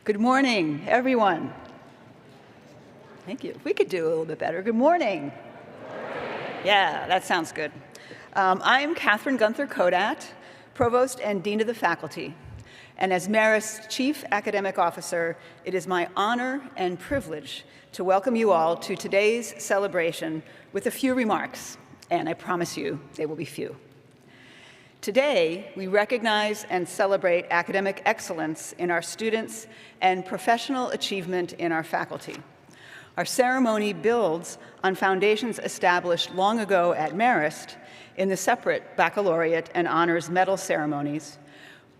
Good morning, everyone. Thank you. We could do a little bit better. Good morning. Yeah, that sounds good. I am Catherine Gunther Kodat, Provost and Dean of the Faculty. And as Marist's Chief Academic Officer, it is my honor and privilege to welcome you all to today's celebration with a few remarks, and I promise you they will be few. Today, we recognize and celebrate academic excellence in our students and professional achievement in our faculty. Our ceremony builds on foundations established long ago at Marist in the separate baccalaureate and honors medal ceremonies,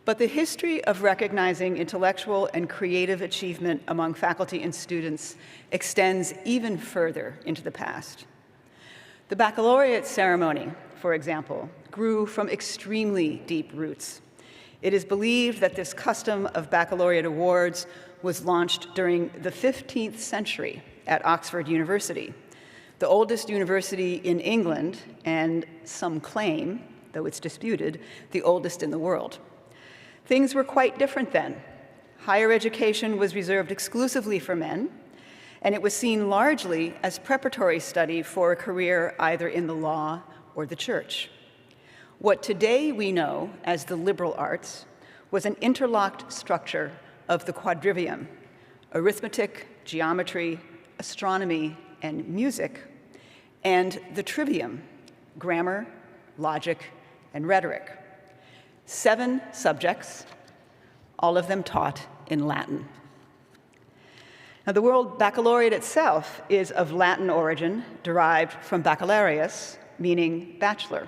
but the history of recognizing intellectual and creative achievement among faculty and students extends even further into the past. The baccalaureate ceremony, for example, grew from extremely deep roots. It is believed that this custom of baccalaureate awards was launched during the 15th century at Oxford University, the oldest university in England, and some claim, though it's disputed, the oldest in the world. Things were quite different then. Higher education was reserved exclusively for men, and it was seen largely as preparatory study for a career either in the law or the church. What today we know as the liberal arts was an interlocked structure of the quadrivium: arithmetic, geometry, astronomy, and music, and the trivium: grammar, logic, and rhetoric. 7 subjects, all of them taught in Latin. Now, the word baccalaureate itself is of Latin origin, derived from baccalaureus, meaning bachelor.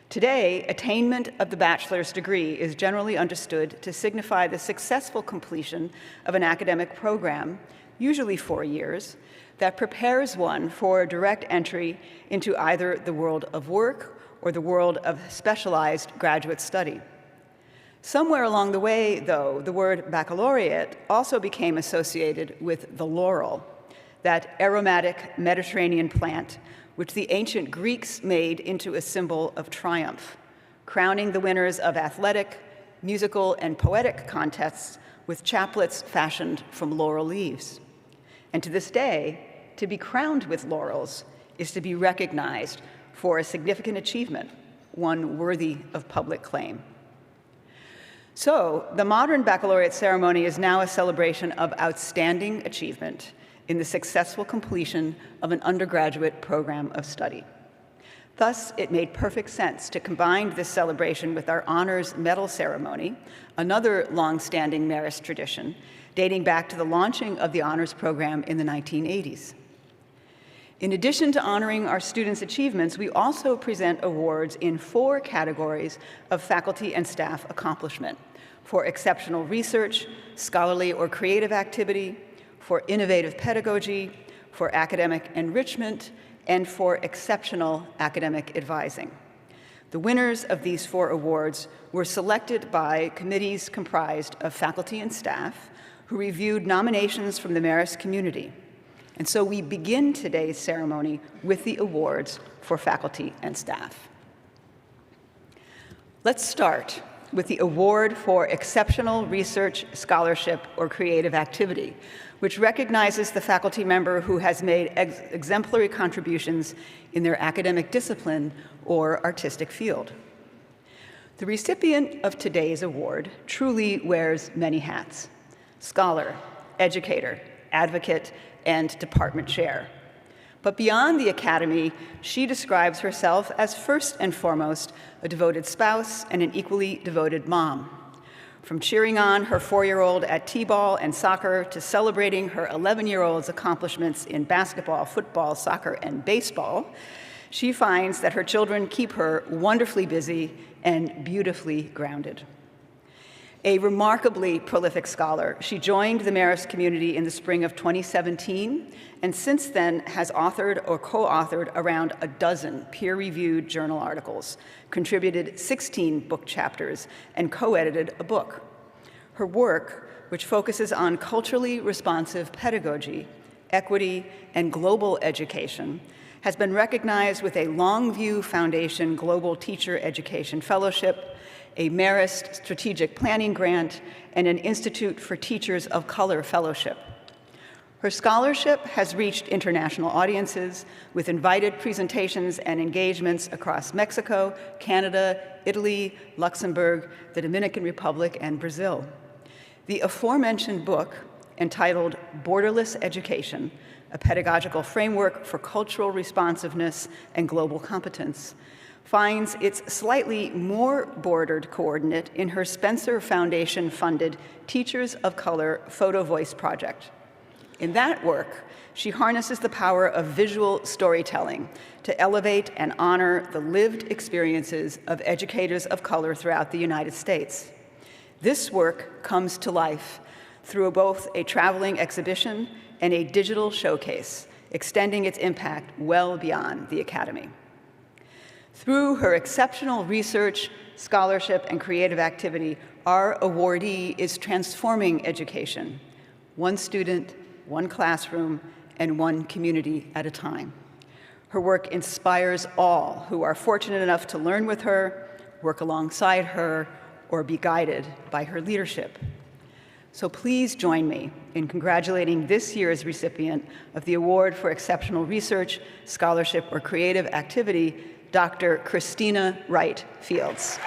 Today, attainment of the bachelor's degree is generally understood to signify the successful completion of an academic program, usually 4 years, that prepares one for direct entry into either the world of work or the world of specialized graduate study. Somewhere along the way, though, the word baccalaureate also became associated with the laurel, that aromatic Mediterranean plant which the ancient Greeks made into a symbol of triumph, crowning the winners of athletic, musical, and poetic contests with chaplets fashioned from laurel leaves. And to this day, to be crowned with laurels is to be recognized for a significant achievement, one worthy of public claim. So, the modern baccalaureate ceremony is now a celebration of outstanding achievement in the successful completion of an undergraduate program of study. Thus, it made perfect sense to combine this celebration with our honors medal ceremony, another long-standing Marist tradition, dating back to the launching of the honors program in the 1980s. In addition to honoring our students' achievements, we also present awards in 4 categories of faculty and staff accomplishment: for exceptional research, scholarly or creative activity, for innovative pedagogy, for academic enrichment, and for exceptional academic advising. The winners of these 4 awards were selected by committees comprised of faculty and staff who reviewed nominations from the Marist community. And so we begin today's ceremony with the awards for faculty and staff. Let's start with the Award for Exceptional Research, Scholarship, or Creative Activity, which recognizes the faculty member who has made exemplary contributions in their academic discipline or artistic field. The recipient of today's award truly wears many hats: scholar, educator, advocate, and department chair. But beyond the academy, she describes herself as first and foremost a devoted spouse and an equally devoted mom. From cheering on her 4-year-old at t-ball and soccer to celebrating her 11-year-old's accomplishments in basketball, football, soccer, and baseball, she finds that her children keep her wonderfully busy and beautifully grounded. A remarkably prolific scholar, she joined the Marist community in the spring of 2017, and since then has authored or co-authored around a dozen peer-reviewed journal articles, contributed 16 book chapters, and co-edited a book. Her work, which focuses on culturally responsive pedagogy, equity, and global education, has been recognized with a Longview Foundation Global Teacher Education Fellowship, a Marist strategic planning grant, and an Institute for Teachers of Color fellowship. Her scholarship has reached international audiences with invited presentations and engagements across Mexico, Canada, Italy, Luxembourg, the Dominican Republic, and Brazil. The aforementioned book, entitled Borderless Education, a Pedagogical Framework for Cultural Responsiveness and Global Competence, finds its slightly more bordered coordinate in her Spencer Foundation-funded Teachers of Color Photo Voice project. In that work, she harnesses the power of visual storytelling to elevate and honor the lived experiences of educators of color throughout the United States. This work comes to life through both a traveling exhibition and a digital showcase, extending its impact well beyond the Academy. Through her exceptional research, scholarship, and creative activity, our awardee is transforming education, one student, one classroom, and one community at a time. Her work inspires all who are fortunate enough to learn with her, work alongside her, or be guided by her leadership. So please join me in congratulating this year's recipient of the Award for Exceptional Research, Scholarship, or Creative Activity, Dr. Christina Wright Fields.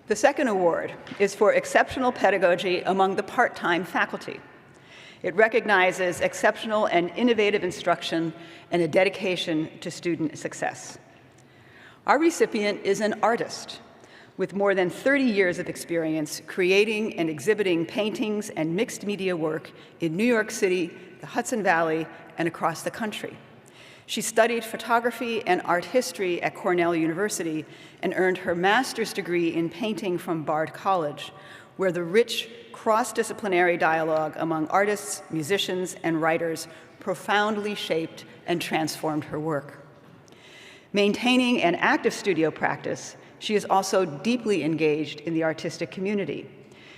The second award is for exceptional pedagogy among the part-time faculty. It recognizes exceptional and innovative instruction and a dedication to student success. Our recipient is an artist with more than 30 years of experience creating and exhibiting paintings and mixed media work in New York City, the Hudson Valley, and across the country. She studied photography and art history at Cornell University and earned her master's degree in painting from Bard College, where the rich cross-disciplinary dialogue among artists, musicians, and writers profoundly shaped and transformed her work. Maintaining an active studio practice, she is also deeply engaged in the artistic community.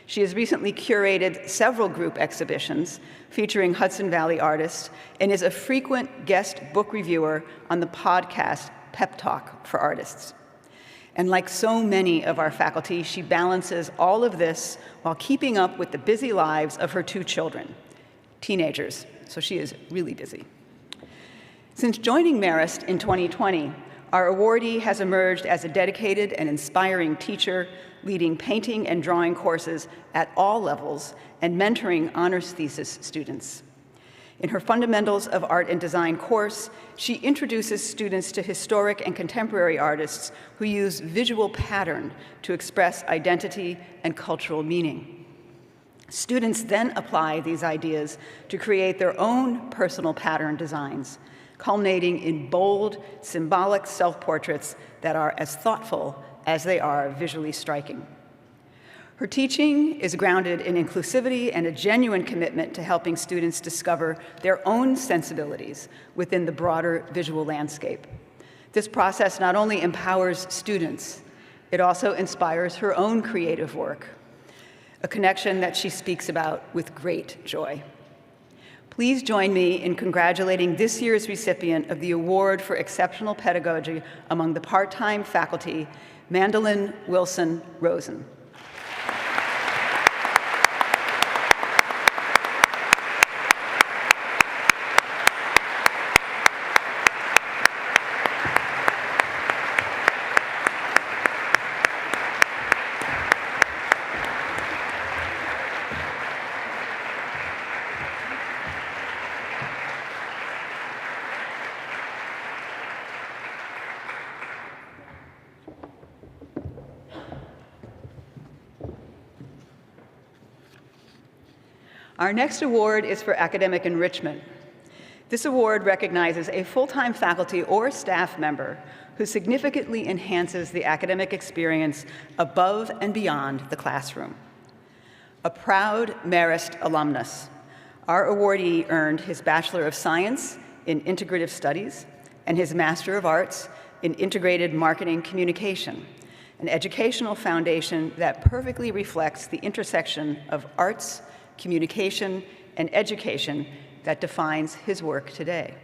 She has recently curated several group exhibitions featuring Hudson Valley artists and is a frequent guest book reviewer on the podcast Pep Talk for Artists. And like so many of our faculty, she balances all of this while keeping up with the busy lives of her two children, teenagers, so she is really busy. Since joining Marist in 2020, our awardee has emerged as a dedicated and inspiring teacher, leading painting and drawing courses at all levels and mentoring honors thesis students. In her Fundamentals of Art and Design course, she introduces students to historic and contemporary artists who use visual pattern to express identity and cultural meaning. Students then apply these ideas to create their own personal pattern designs, culminating in bold, symbolic self-portraits that are as thoughtful as they are visually striking. Her teaching is grounded in inclusivity and a genuine commitment to helping students discover their own sensibilities within the broader visual landscape. This process not only empowers students, it also inspires her own creative work, a connection that she speaks about with great joy. Please join me in congratulating this year's recipient of the Award for Exceptional Pedagogy among the part-time faculty, Mandolin Wilson Rosen. Our next award is for academic enrichment. This award recognizes a full-time faculty or staff member who significantly enhances the academic experience above and beyond the classroom. A proud Marist alumnus, our awardee earned his Bachelor of Science in Integrative Studies and his Master of Arts in Integrated Marketing Communication, an educational foundation that perfectly reflects the intersection of arts, communication, and education that defines his work today.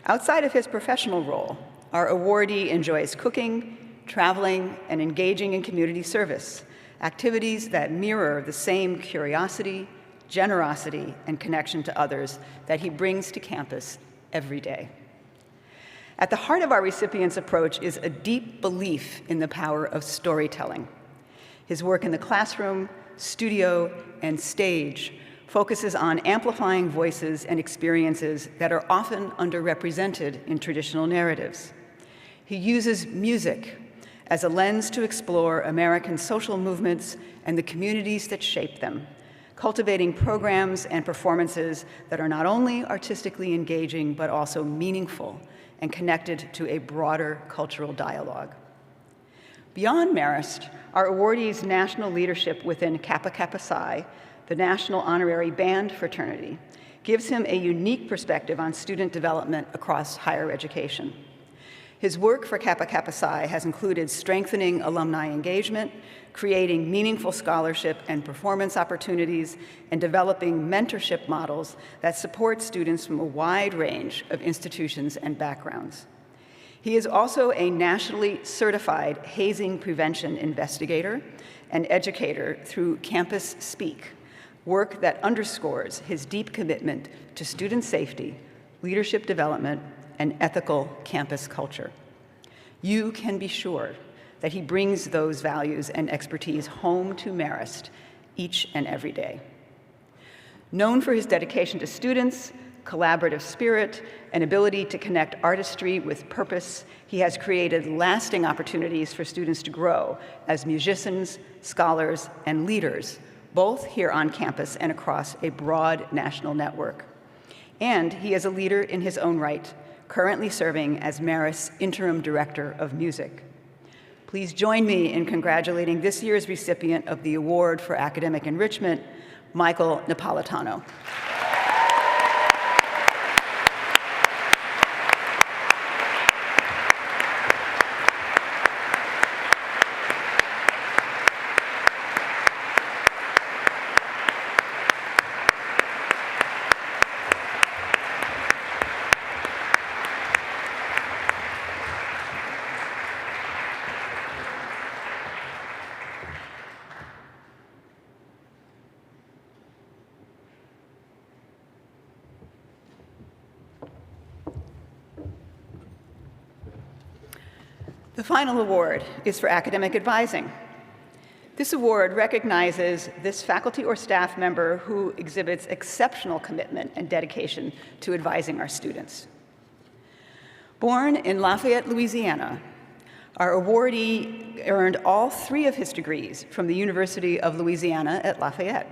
Outside of his professional role, our awardee enjoys cooking, traveling, and engaging in community service, activities that mirror the same curiosity, generosity, and connection to others that he brings to campus every day. At the heart of our recipient's approach is a deep belief in the power of storytelling. His work in the classroom, studio, and stage focuses on amplifying voices and experiences that are often underrepresented in traditional narratives. He uses music as a lens to explore American social movements and the communities that shape them, cultivating programs and performances that are not only artistically engaging, but also meaningful and connected to a broader cultural dialogue. Beyond Marist, our awardee's national leadership within Kappa Kappa Psi, the National Honorary Band Fraternity, gives him a unique perspective on student development across higher education. His work for Kappa Kappa Psi has included strengthening alumni engagement, creating meaningful scholarship and performance opportunities, and developing mentorship models that support students from a wide range of institutions and backgrounds. He is also a nationally certified hazing prevention investigator and educator through Campus Speak, work that underscores his deep commitment to student safety, leadership development, and ethical campus culture. You can be sure that he brings those values and expertise home to Marist each and every day. Known for his dedication to students, collaborative spirit, and ability to connect artistry with purpose, he has created lasting opportunities for students to grow as musicians, scholars, and leaders, both here on campus and across a broad national network. And he is a leader in his own right, currently serving as Marist's Interim Director of Music. Please join me in congratulating this year's recipient of the Award for Academic Enrichment, Michael Napolitano. The final award is for academic advising. This award recognizes this faculty or staff member who exhibits exceptional commitment and dedication to advising our students. Born in Lafayette, Louisiana, our awardee earned all 3 of his degrees from the University of Louisiana at Lafayette.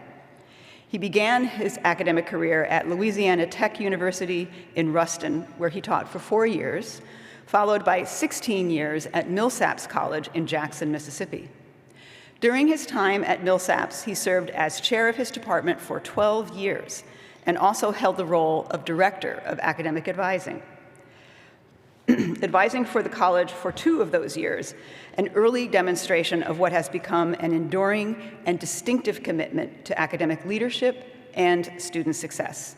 He began his academic career at Louisiana Tech University in Ruston, where he taught for 4 years, followed by 16 years at Millsaps College in Jackson, Mississippi. During his time at Millsaps, he served as chair of his department for 12 years and also held the role of director of academic advising. Advising for the college for 2 of those years, an early demonstration of what has become an enduring and distinctive commitment to academic leadership and student success.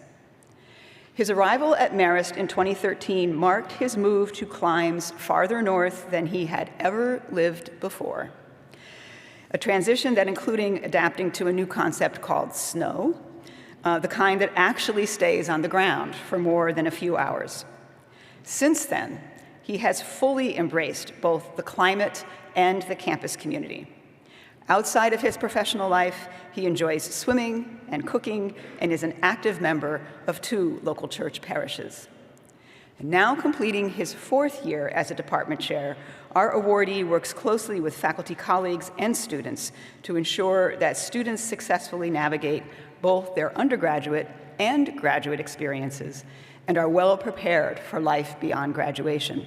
His arrival at Marist in 2013 marked his move to climes farther north than he had ever lived before. A transition that including adapting to a new concept called snow, the kind that actually stays on the ground for more than a few hours. Since then, he has fully embraced both the climate and the campus community. Outside of his professional life, he enjoys swimming and cooking and is an active member of 2 local church parishes. And now completing his 4th year as a department chair, our awardee works closely with faculty colleagues and students to ensure that students successfully navigate both their undergraduate and graduate experiences and are well prepared for life beyond graduation.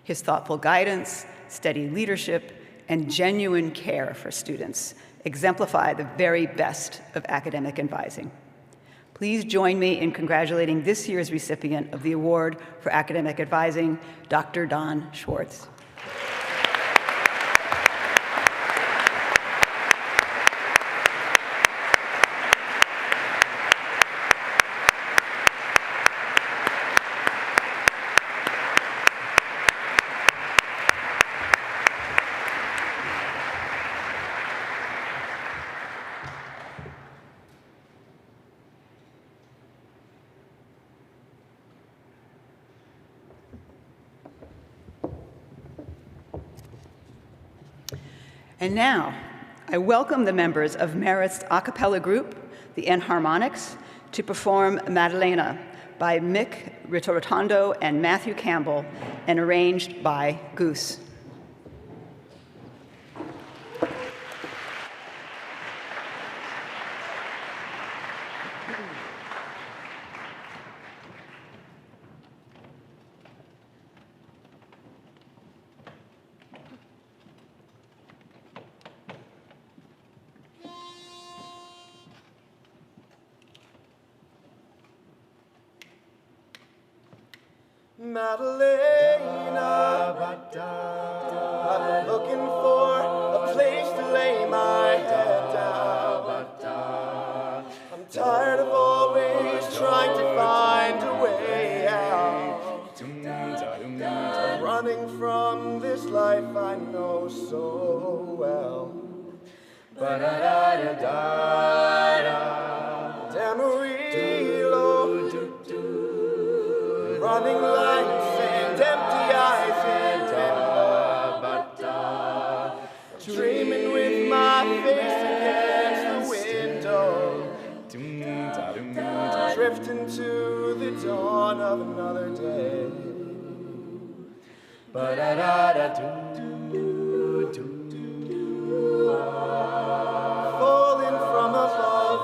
His thoughtful guidance, steady leadership, and genuine care for students exemplify the very best of academic advising. Please join me in congratulating this year's recipient of the Award for Academic Advising, Dr. Don Schwartz. And now, I welcome the members of Marist's a cappella group, the Enharmonics, to perform Maddalena by Mick Ritortondo and Matthew Campbell, and arranged by Goose. Maddalena, I'm looking for a place to lay my head down. I'm tired of always trying to find a way out. I'm running from this life I know so well. Amarillo, running lights and empty eyes in dreaming with my face against the window, drifting to the dawn of another day. Falling from above,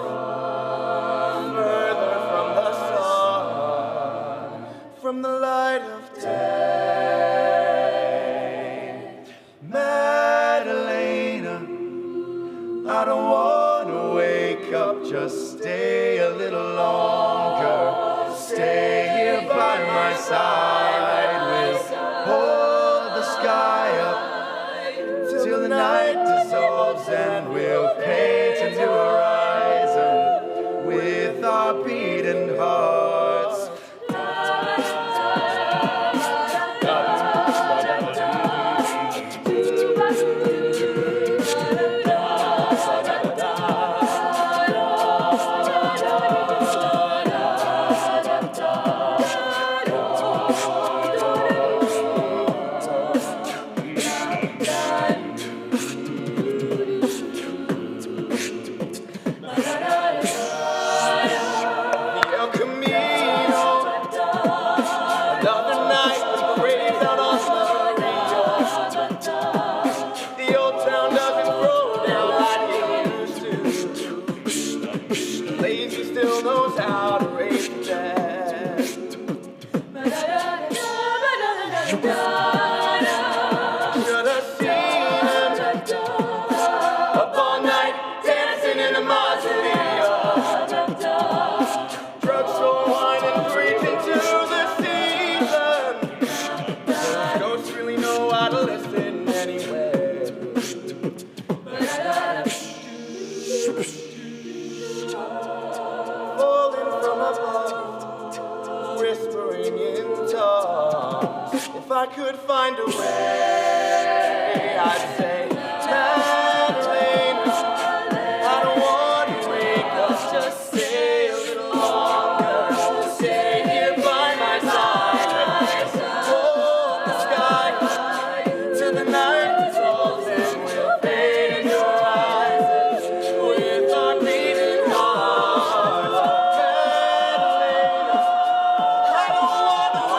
further from the sun, from the light of day. Maddalena, I don't want to wake up, just stay a little longer. Stay here by my side, we'll hold the sky up till the night dissolves, and we'll paint a new horizon with our beating hearts. If I could find a way, I'd say, Maddalena, I don't want to wake up, just stay a little longer. Stay here by my side, hold the sky till the night dissolves, and we'll fade in your eyes with our beating hearts. Maddalena, I don't want to wake up.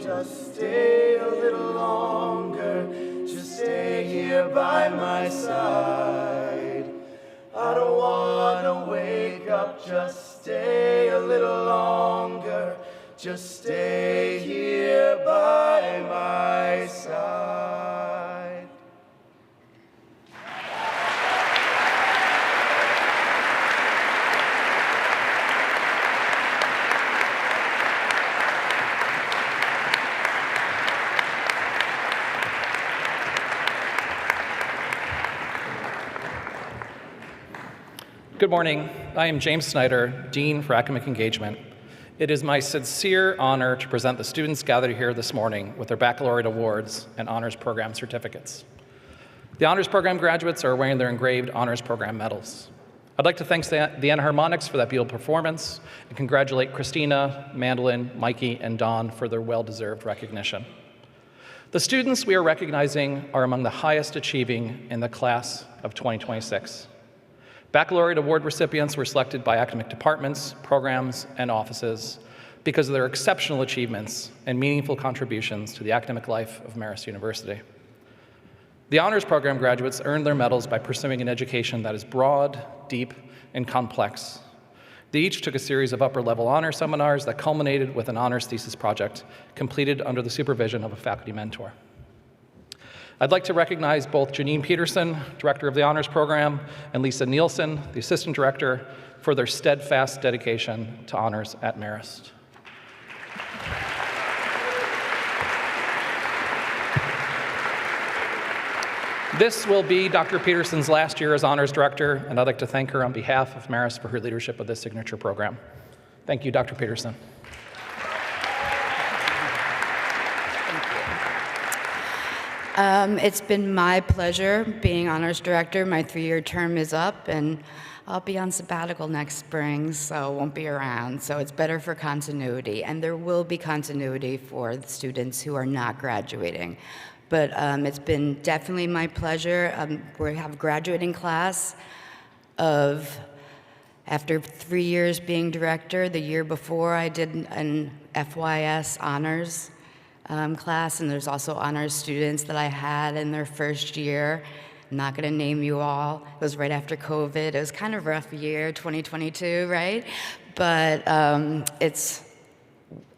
just stay a little longer, just stay here by my side. I don't wanna wake up, just stay a little longer, just stay here by my side. Good morning. I am James Snyder, Dean for Academic Engagement. It is my sincere honor to present the students gathered here this morning with their baccalaureate awards and honors program certificates. The honors program graduates are wearing their engraved honors program medals. I'd like to thank the Enharmonics for that beautiful performance and congratulate Christina, Mandolin, Mikey, and Dawn for their well-deserved recognition. The students we are recognizing are among the highest achieving in the class of 2026. Baccalaureate award recipients were selected by academic departments, programs, and offices because of their exceptional achievements and meaningful contributions to the academic life of Marist University. The honors program graduates earned their medals by pursuing an education that is broad, deep, and complex. They each took a series of upper-level honor seminars that culminated with an honors thesis project completed under the supervision of a faculty mentor. I'd like to recognize both Janine Peterson, Director of the Honors Program, and Lisa Nielsen, the Assistant Director, for their steadfast dedication to honors at Marist. This will be Dr. Peterson's last year as Honors Director, and I'd like to thank her on behalf of Marist for her leadership of this signature program. Thank you, Dr. Peterson. It's been my pleasure being Honors Director. My 3-year term is up, and I'll be on sabbatical next spring, so won't be around. So it's better for continuity, and there will be continuity for the students who are not graduating. But it's been definitely my pleasure. We have a graduating class of, after 3 years being director, the year before I did an FYS honors class, and there's also honors students that I had in their first year. I'm not going to name you all. It was right after COVID. It was kind of a rough year, 2022, right? But it's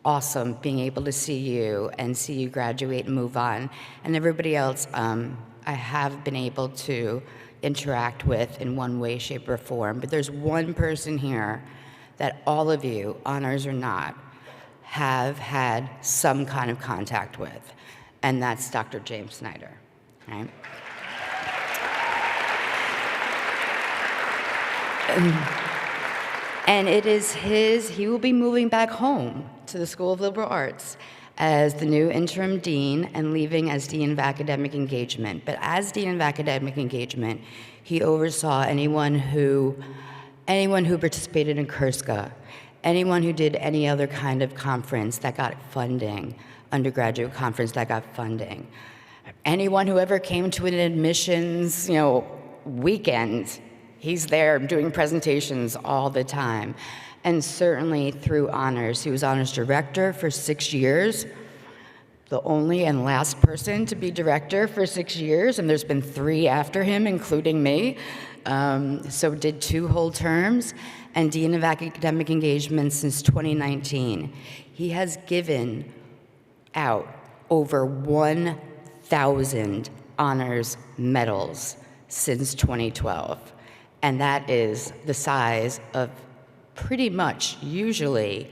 awesome being able to see you and see you graduate and move on. And everybody else I have been able to interact with in one way, shape, or form. But there's one person here that all of you, honors or not, have had some kind of contact with, and that's Dr. James Snyder, right? And it is he will be moving back home to the School of Liberal Arts as the new interim dean and leaving as Dean of Academic Engagement. But as Dean of Academic Engagement, he oversaw anyone who participated in KERSCA, anyone who did any other kind of conference that got funding, undergraduate conference that got funding, anyone who ever came to an admissions, weekend, he's there doing presentations all the time. And certainly through honors, he was honors director for 6 years, the only and last person to be director for 6 years, and there's been 3 after him, including me. So did 2 whole terms, and Dean of Academic Engagement since 2019. He has given out over 1,000 honors medals since 2012. And that is the size of pretty much, usually,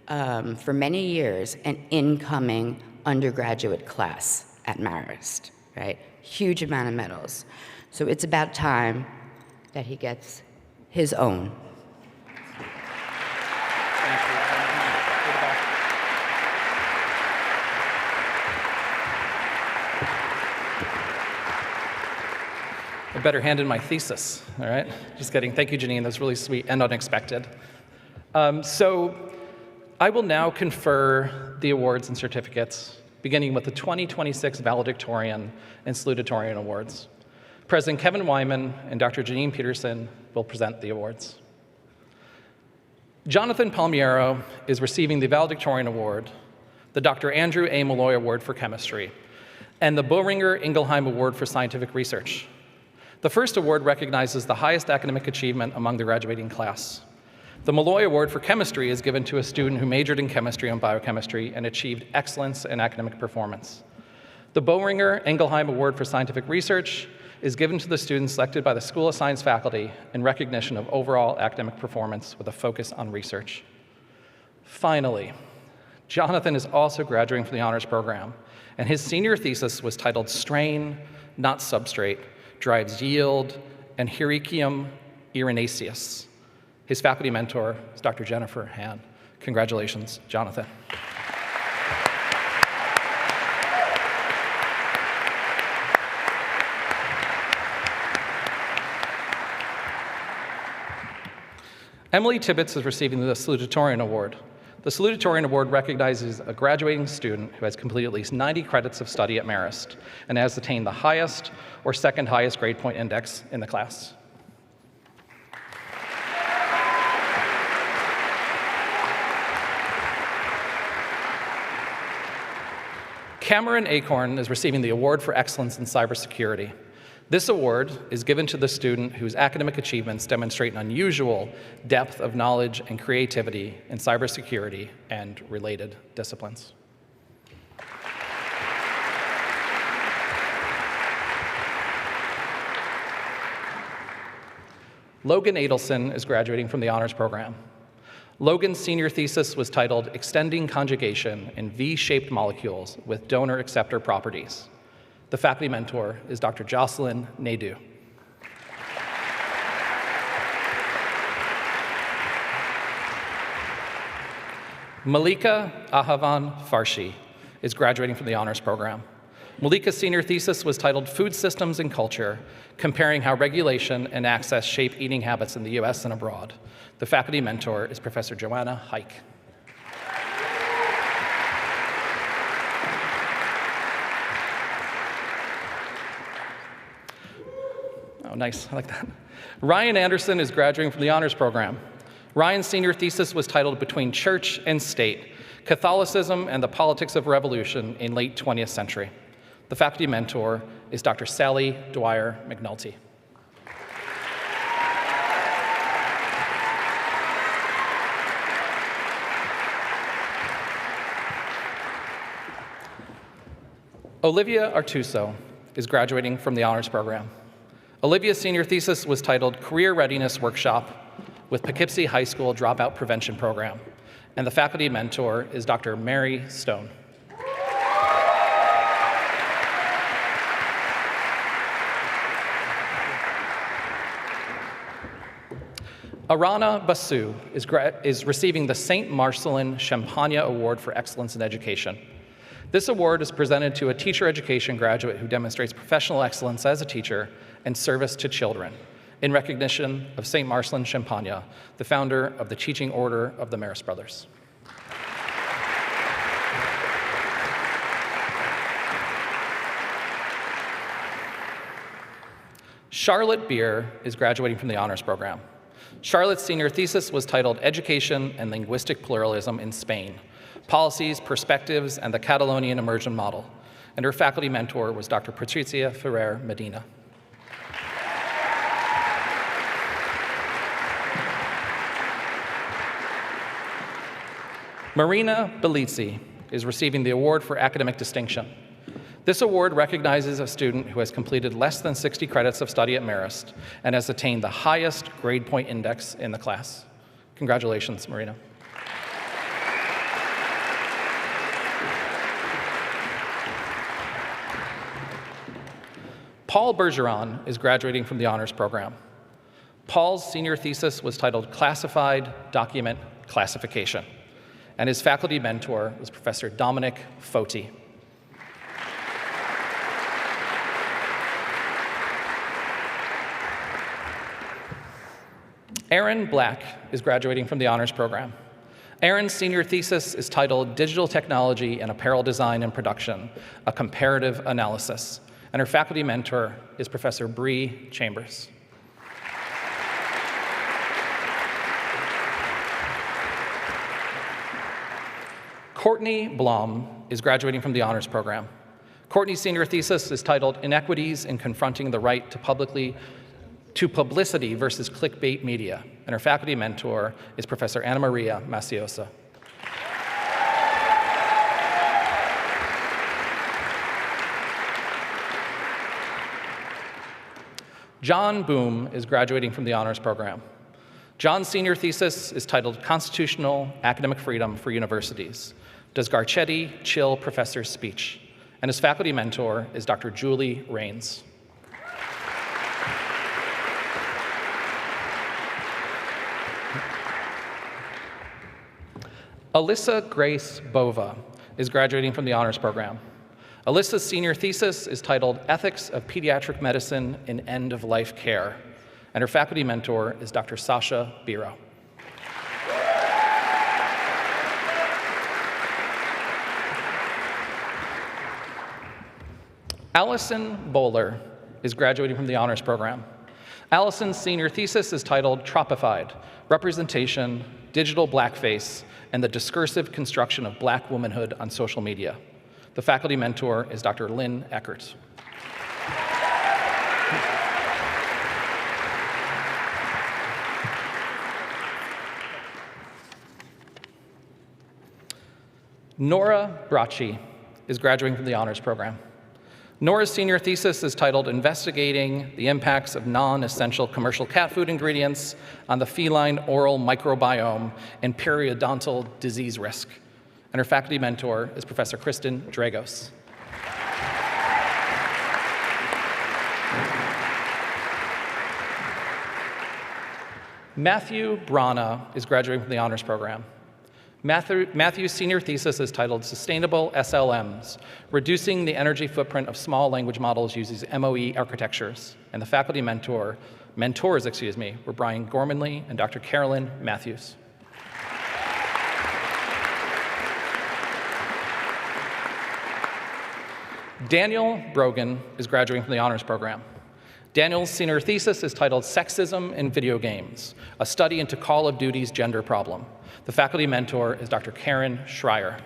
for many years, an incoming undergraduate class at Marist, right? Huge amount of medals. So it's about time that he gets his own. I better hand in my thesis, all right? Just kidding. Thank you, Janine. That was really sweet and unexpected. So I will now confer the awards and certificates, beginning with the 2026 Valedictorian and Salutatorian Awards. President Kevin Wyman and Dr. Janine Peterson will present the awards. Jonathan Palmiero is receiving the Valedictorian Award the Dr. Andrew A. Malloy Award for Chemistry, and the Boehringer Ingelheim Award for Scientific Research. The first award recognizes the highest academic achievement among the graduating class. The Malloy Award for Chemistry is given to a student who majored in chemistry and biochemistry and achieved excellence in academic performance. The Boehringer Ingelheim Award for Scientific Research is given to the students selected by the School of Science faculty in recognition of overall academic performance with a focus on research. Finally, Jonathan is also graduating from the honors program, and his senior thesis was titled Strain, Not Substrate, Drives Yield and Hericium Erinaceus. His faculty mentor is Dr. Jennifer Han. Congratulations, Jonathan. Emily Tibbetts is receiving the Salutatorian Award. The Salutatorian Award recognizes a graduating student who has completed at least 90 credits of study at Marist and has attained the highest or second highest grade point index in the class. Cameron Acorn is receiving the Award for Excellence in Cybersecurity. This award is given to the student whose academic achievements demonstrate an unusual depth of knowledge and creativity in cybersecurity and related disciplines. Logan Adelson is graduating from the honors program. Logan's senior thesis was titled Extending Conjugation in V-Shaped Molecules with Donor-Acceptor Properties. The faculty mentor is Dr. Jocelyn Nadeau. Malika Ahavan Farshi is graduating from the honors program. Malika's senior thesis was titled Food Systems and Culture, Comparing How Regulation and Access Shape Eating Habits in the US and Abroad. The faculty mentor is Professor Joanna Hike. Oh, nice, I like that. Ryan Anderson is graduating from the honors program. Ryan's senior thesis was titled Between Church and State, Catholicism and the Politics of Revolution in Late 20th Century. The faculty mentor is Dr. Sally Dwyer McNulty. Olivia Artuso is graduating from the honors program. Olivia's senior thesis was titled Career Readiness Workshop with Poughkeepsie High School Dropout Prevention Program, and the faculty mentor is Dr. Mary Stone. Arana Basu is receiving the St. Marcellin Champagne Award for Excellence in Education. This award is presented to a teacher education graduate who demonstrates professional excellence as a teacher and service to children, in recognition of St. Marcellin Champagne, the founder of the Teaching Order of the Marist Brothers. Charlotte Beer is graduating from the honors program. Charlotte's senior thesis was titled Education and Linguistic Pluralism in Spain, Policies, Perspectives, and the Catalonian Immersion Model, and her faculty mentor was Dr. Patricia Ferrer Medina. Marina Belizzi is receiving the Award for Academic Distinction. This award recognizes a student who has completed less than 60 credits of study at Marist and has attained the highest grade point index in the class. Congratulations, Marina. Paul Bergeron is graduating from the honors program. Paul's senior thesis was titled Classified Document Classification, and his faculty mentor was Professor Dominic Foti. Aaron Black is graduating from the honors program. Aaron's senior thesis is titled Digital Technology and Apparel Design and Production, a Comparative Analysis, and her faculty mentor is Professor Bree Chambers. Courtney Blum is graduating from the honors program. Courtney's senior thesis is titled Inequities in Confronting the Right to Publicity versus Clickbait Media, and her faculty mentor is Professor Anna Maria Maciosa. John Boom is graduating from the honors program. John's senior thesis is titled Constitutional Academic Freedom for Universities. Does Garcetti chill professor's speech? And his faculty mentor is Dr. Julie Rains. Alyssa Grace Bova is graduating from the honors program. Alyssa's senior thesis is titled Ethics of Pediatric Medicine in End-of-Life Care, and her faculty mentor is Dr. Sasha Biro. Allison Bowler is graduating from the honors program. Allison's senior thesis is titled Tropified, Representation, Digital Blackface, and the Discursive Construction of Black Womanhood on Social Media. The faculty mentor is Dr. Lynn Eckert. Nora Bracci is graduating from the honors program. Nora's senior thesis is titled Investigating the Impacts of Non-Essential Commercial Cat Food Ingredients on the Feline Oral Microbiome and Periodontal Disease Risk. And her faculty mentor is Professor Kristen Dragos. Matthew Brana is graduating from the honors program. Matthew's senior thesis is titled Sustainable SLMs, Reducing the Energy Footprint of Small Language Models Using MOE Architectures. And the faculty mentors were Brian Gormanley and Dr. Carolyn Matthews. Daniel Brogan is graduating from the honors program. Daniel's senior thesis is titled Sexism in Video Games, a study into Call of Duty's gender problem. The faculty mentor is Dr. Karen Schreier.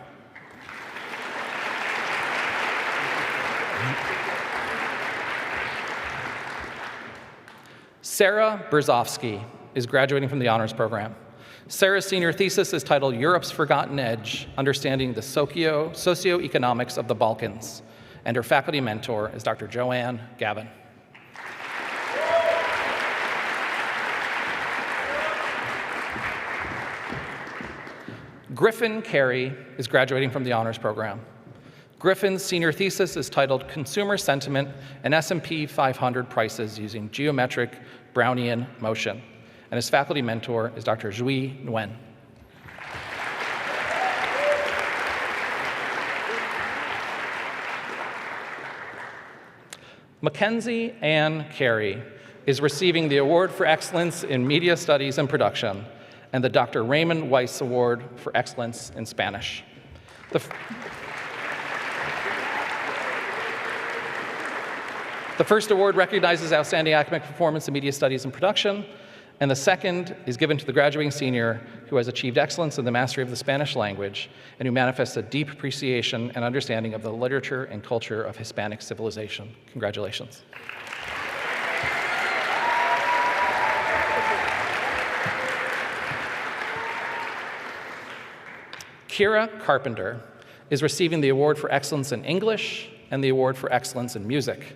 Sarah Berzofsky is graduating from the honors program. Sarah's senior thesis is titled Europe's Forgotten Edge, Understanding the Socioeconomics of the Balkans. And her faculty mentor is Dr. Joanne Gavin. Griffin Carey is graduating from the honors program. Griffin's senior thesis is titled Consumer Sentiment and S&P 500 Prices Using Geometric Brownian Motion. And his faculty mentor is Dr. Jui Nguyen. Mackenzie Ann Carey is receiving the Award for Excellence in Media Studies and Production and the Dr. Raymond Weiss Award for Excellence in Spanish. The first award recognizes outstanding academic performance in media studies and production, and the second is given to the graduating senior who has achieved excellence in the mastery of the Spanish language and who manifests a deep appreciation and understanding of the literature and culture of Hispanic civilization. Congratulations. Kira Carpenter is receiving the Award for Excellence in English and the Award for Excellence in Music.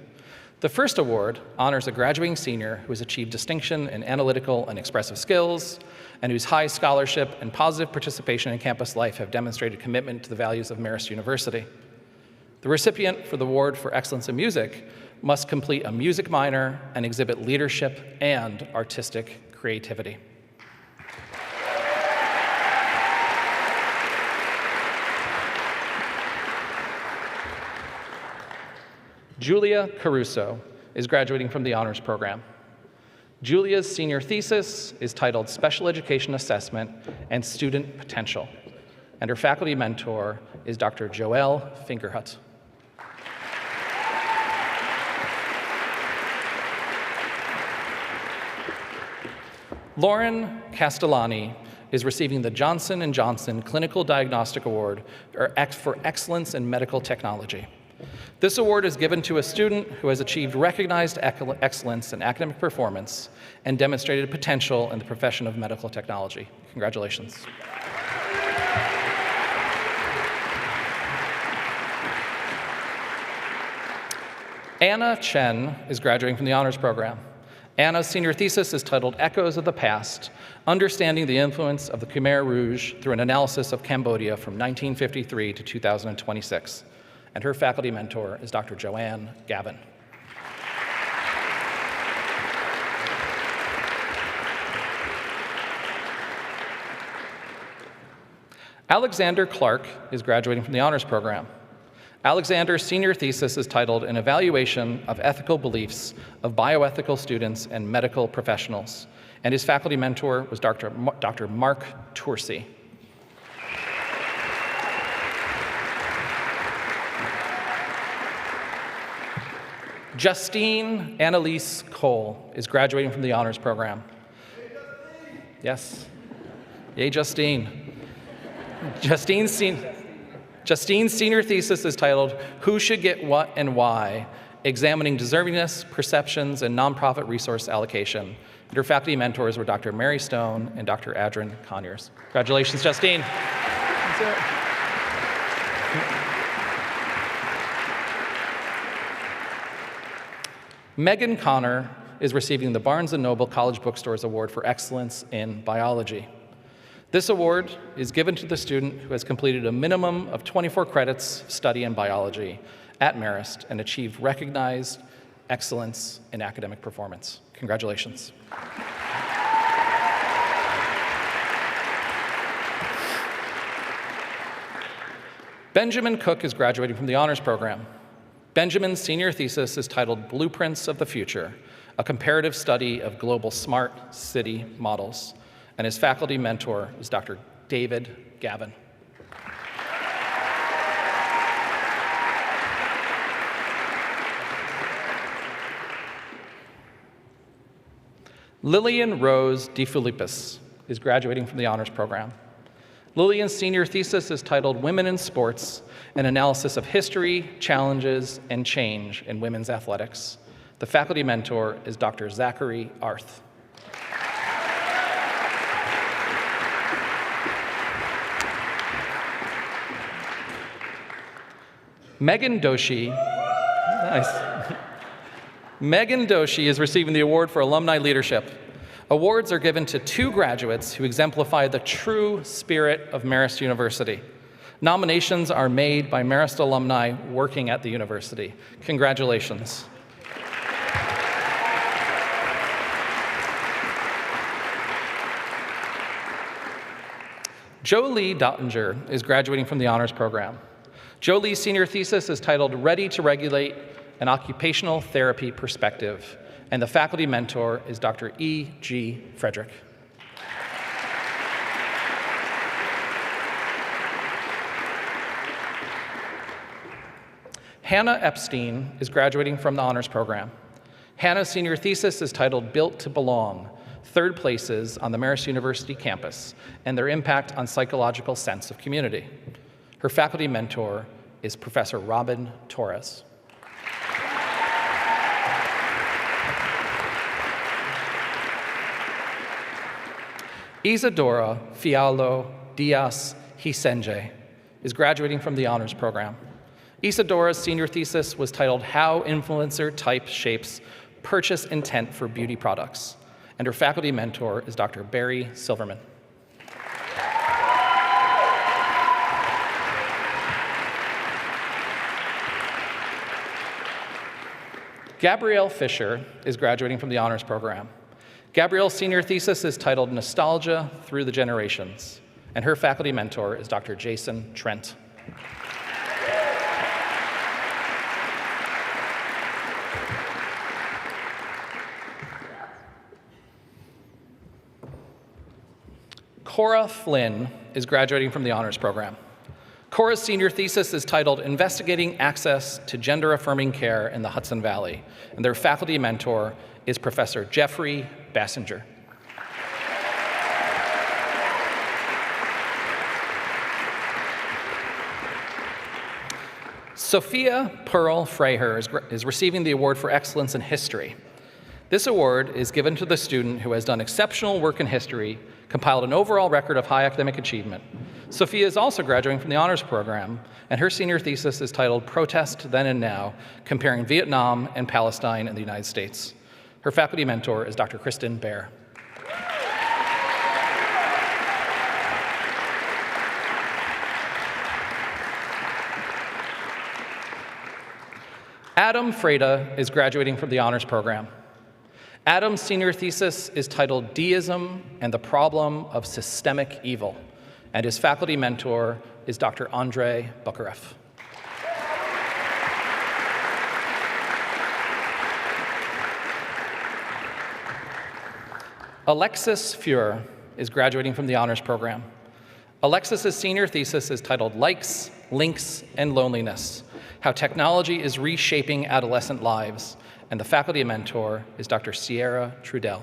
The first award honors a graduating senior who has achieved distinction in analytical and expressive skills and whose high scholarship and positive participation in campus life have demonstrated commitment to the values of Marist University. The recipient for the Award for Excellence in Music must complete a music minor and exhibit leadership and artistic creativity. Julia Caruso is graduating from the honors program. Julia's senior thesis is titled Special Education Assessment and Student Potential, and her faculty mentor is Dr. Joelle Fingerhut. Lauren Castellani is receiving the Johnson & Johnson Clinical Diagnostic Award for Excellence in Medical Technology. This award is given to a student who has achieved recognized excellence in academic performance and demonstrated potential in the profession of medical technology. Congratulations. Anna Chen is graduating from the honors program. Anna's senior thesis is titled Echoes of the Past, Understanding the Influence of the Khmer Rouge through an Analysis of Cambodia from 1953 to 2026. And her faculty mentor is Dr. Joanne Gavin. Alexander Clark is graduating from the honors program. Alexander's senior thesis is titled An Evaluation of Ethical Beliefs of Bioethical Students and Medical Professionals, and his faculty mentor was Dr. Mark Toursey. Justine Annalise Cole is graduating from the honors program. Yes. Yay, Justine. Justine's senior thesis is titled Who Should Get What and Why? Examining Deservingness, Perceptions, and Nonprofit Resource Allocation. And her faculty mentors were Dr. Mary Stone and Dr. Adrian Conyers. Congratulations, Justine. Megan Connor is receiving the Barnes & Noble College Bookstores Award for Excellence in Biology. This award is given to the student who has completed a minimum of 24 credits study in biology at Marist and achieved recognized excellence in academic performance. Congratulations. Benjamin Cook is graduating from the honors program. Benjamin's senior thesis is titled Blueprints of the Future, a comparative study of global smart city models, and his faculty mentor is Dr. David Gavin. Lillian Rose DeFilippis is graduating from the honors program. Lillian's senior thesis is titled Women in Sports, an analysis of history, challenges, and change in women's athletics. The faculty mentor is Dr. Zachary Arth. Megan Doshi, nice. Megan Doshi is receiving the award for alumni leadership. Awards are given to 2 graduates who exemplify the true spirit of Marist University. Nominations are made by Marist alumni working at the university. Congratulations. Jolie Dottinger is graduating from the honors program. Jolie's senior thesis is titled Ready to Regulate, an Occupational Therapy Perspective, and the faculty mentor is Dr. E. G. Frederick. Hannah Epstein is graduating from the honors program. Hannah's senior thesis is titled Built to Belong, Third Places on the Marist University campus and their impact on psychological sense of community. Her faculty mentor is Professor Robin Torres. Isadora Fialo Diaz Hisenje is graduating from the honors program. Isadora's senior thesis was titled How Influencer Type Shapes Purchase Intent for Beauty Products, and her faculty mentor is Dr. Barry Silverman. Gabrielle Fisher is graduating from the honors program. Gabrielle's senior thesis is titled Nostalgia Through the Generations, and her faculty mentor is Dr. Jason Trent. Cora Flynn is graduating from the honors program. Cora's senior thesis is titled Investigating Access to Gender-Affirming Care in the Hudson Valley, and their faculty mentor is Professor Jeffrey Bassinger. Sophia Pearl Freiher is receiving the award for excellence in history. This award is given to the student who has done exceptional work in history, compiled an overall record of high academic achievement. Sophia is also graduating from the honors program, and her senior thesis is titled Protest Then and Now, Comparing Vietnam and Palestine in the United States. Her faculty mentor is Dr. Kristen Baer. Adam Freda is graduating from the honors program. Adam's senior thesis is titled Deism and the Problem of Systemic Evil, and his faculty mentor is Dr. Andrei Bukharev. Alexis Fuhr is graduating from the honors program. Alexis's senior thesis is titled Likes, Links, and Loneliness, How Technology is Reshaping Adolescent Lives, and the faculty mentor is Dr. Sierra Trudell.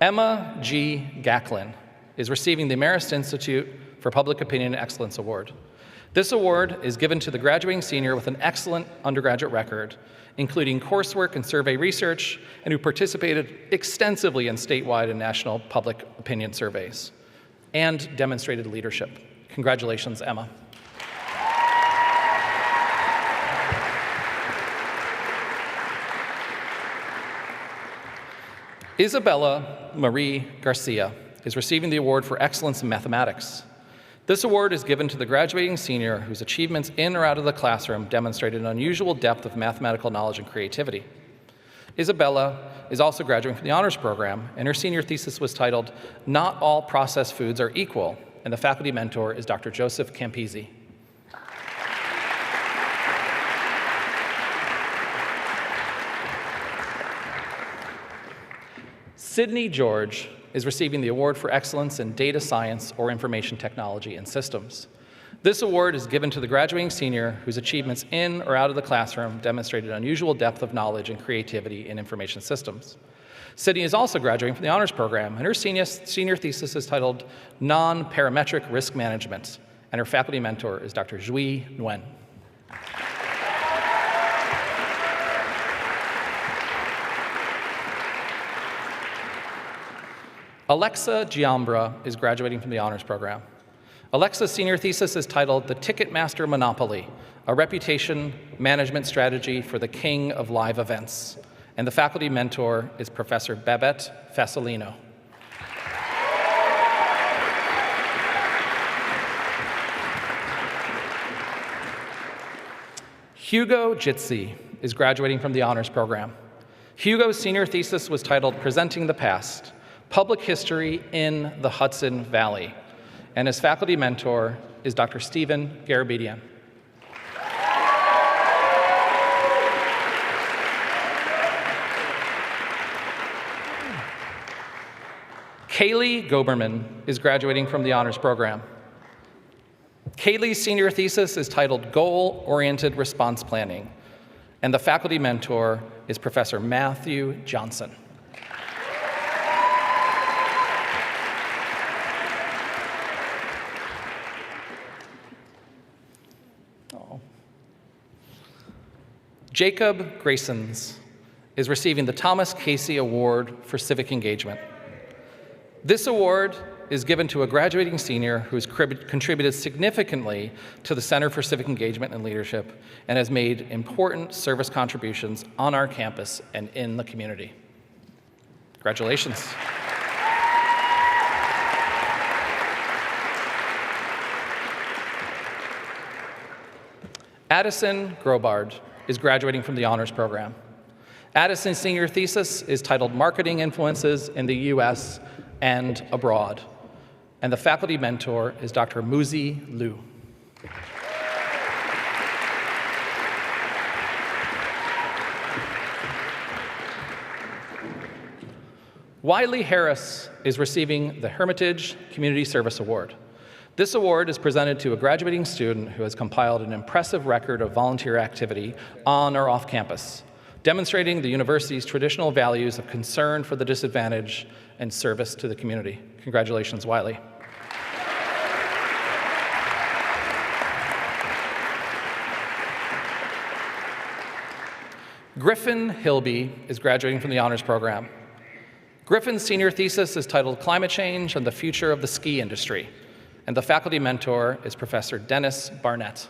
Emma G. Gacklin is receiving the Marist Institute for Public Opinion Excellence Award. This award is given to the graduating senior with an excellent undergraduate record, including coursework and survey research, and who participated extensively in statewide and national public opinion surveys, and demonstrated leadership. Congratulations, Emma. Isabella Marie Garcia is receiving the award for excellence in mathematics. This award is given to the graduating senior whose achievements in or out of the classroom demonstrated an unusual depth of mathematical knowledge and creativity. Isabella is also graduating from the honors program, and her senior thesis was titled Not All Processed Foods Are Equal, and the faculty mentor is Dr. Joseph Campisi. Sydney George is receiving the award for excellence in data science or information technology and systems. This award is given to the graduating senior whose achievements in or out of the classroom demonstrated unusual depth of knowledge and creativity in information systems. Sydney is also graduating from the honors program, and her senior thesis is titled Non-Parametric Risk Management, and her faculty mentor is Dr. Zhui Nguyen. Alexa Giambra is graduating from the honors program. Alexa's senior thesis is titled The Ticketmaster Monopoly, a reputation management strategy for the king of live events. And the faculty mentor is Professor Babette Fasolino. Hugo Jitsi is graduating from the honors program. Hugo's senior thesis was titled Presenting the Past, Public History in the Hudson Valley, and his faculty mentor is Dr. Stephen Garabedian. Kaylee Goberman is graduating from the honors program. Kaylee's senior thesis is titled Goal-Oriented Response Planning, and the faculty mentor is Professor Matthew Johnson. Jacob Graysons is receiving the Thomas Casey Award for Civic Engagement. This award is given to a graduating senior who has contributed significantly to the Center for Civic Engagement and Leadership and has made important service contributions on our campus and in the community. Congratulations. Addison Grobard is graduating from the honors program. Addison's senior thesis is titled Marketing Influences in the U.S. and Abroad, and the faculty mentor is Dr. Muzi Liu. Wiley Harris is receiving the Hermitage Community Service Award. This award is presented to a graduating student who has compiled an impressive record of volunteer activity on or off campus. demonstrating the university's traditional values of concern for the disadvantaged and service to the community. Congratulations, Wiley. Griffin Hilby is graduating from the honors program. Griffin's senior thesis is titled Climate Change and the Future of the Ski Industry, and the faculty mentor is Professor Dennis Barnett.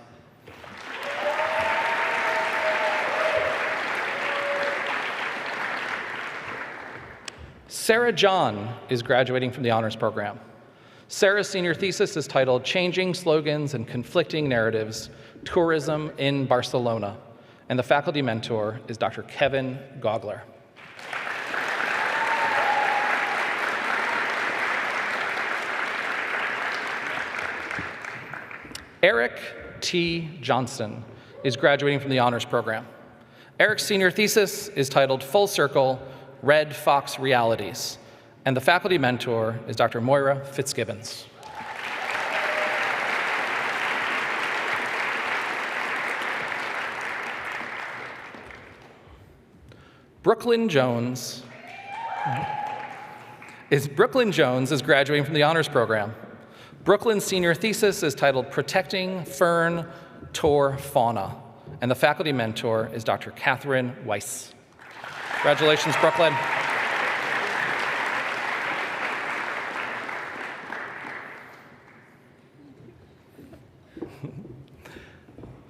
Sarah John is graduating from the honors program. Sarah's senior thesis is titled Changing Slogans and Conflicting Narratives, Tourism in Barcelona, and the faculty mentor is Dr. Kevin Gogler. Eric T. Johnston is graduating from the honors program. Eric's senior thesis is titled Full Circle, Red Fox Realities, and the faculty mentor is Dr. Moira Fitzgibbons. Brooklyn Jones is graduating from the honors program. Brooklyn's senior thesis is titled Protecting Fern Tor Fauna, and the faculty mentor is Dr. Catherine Weiss. Congratulations, Brooklyn.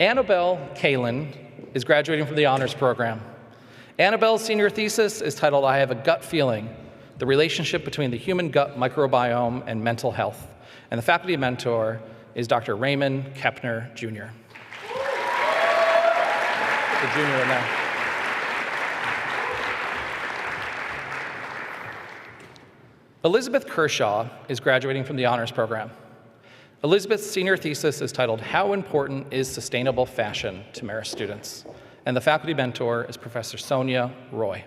Annabelle Kalin is graduating from the honors program. Annabelle's senior thesis is titled I Have a Gut Feeling, the relationship between the human gut microbiome and mental health. And the faculty mentor is Dr. Raymond Kepner, Jr. The junior in there. Elizabeth Kershaw is graduating from the honors program. Elizabeth's senior thesis is titled How Important is Sustainable Fashion to Marist Students? And the faculty mentor is Professor Sonia Roy.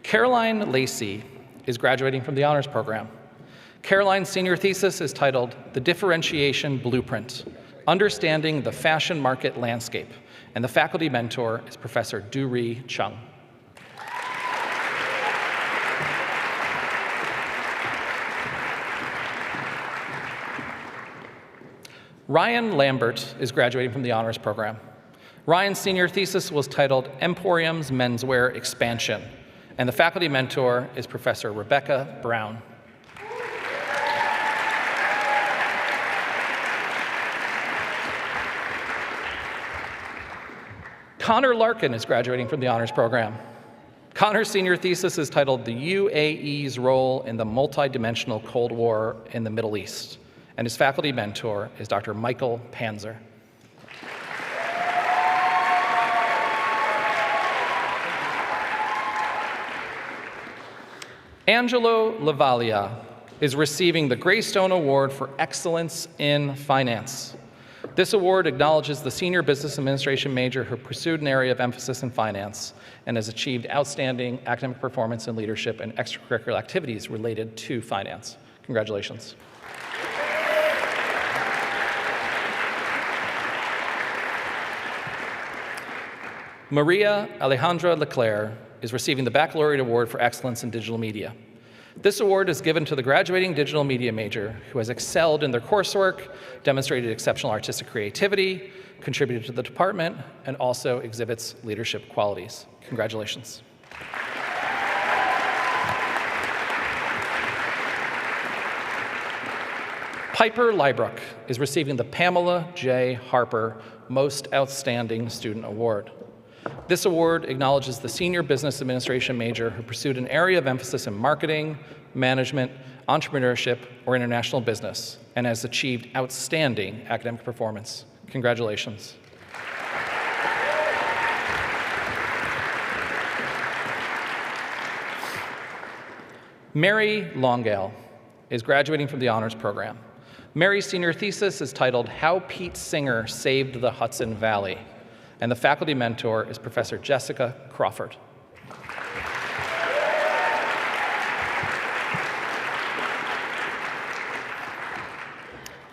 Caroline Lacey is graduating from the honors program. Caroline's senior thesis is titled The Differentiation Blueprint, Understanding the Fashion Market Landscape, and the faculty mentor is Professor Du-Ri Chung. Ryan Lambert is graduating from the honors program. Ryan's senior thesis was titled Emporium's Menswear Expansion, and the faculty mentor is Professor Rebecca Brown. Connor Larkin is graduating from the honors program. Connor's senior thesis is titled The UAE's Role in the Multidimensional Cold War in the Middle East, and his faculty mentor is Dr. Michael Panzer. Angelo Lavalia is receiving the Greystone Award for Excellence in Finance. This award acknowledges the senior business administration major who pursued an area of emphasis in finance and has achieved outstanding academic performance in leadership and extracurricular activities related to finance. Congratulations. Maria Alejandra Leclerc is receiving the Baccalaureate Award for Excellence in Digital Media. This award is given to the graduating digital media major who has excelled in their coursework, demonstrated exceptional artistic creativity, contributed to the department, and also exhibits leadership qualities. Congratulations. Piper Lybrook is receiving the Pamela J. Harper Most Outstanding Student Award. This award acknowledges the senior business administration major who pursued an area of emphasis in marketing, management, entrepreneurship, or international business, and has achieved outstanding academic performance. Congratulations. Mary Longale is graduating from the honors program. Mary's senior thesis is titled How Pete Singer Saved the Hudson Valley, and the faculty mentor is Professor Jessica Crawford.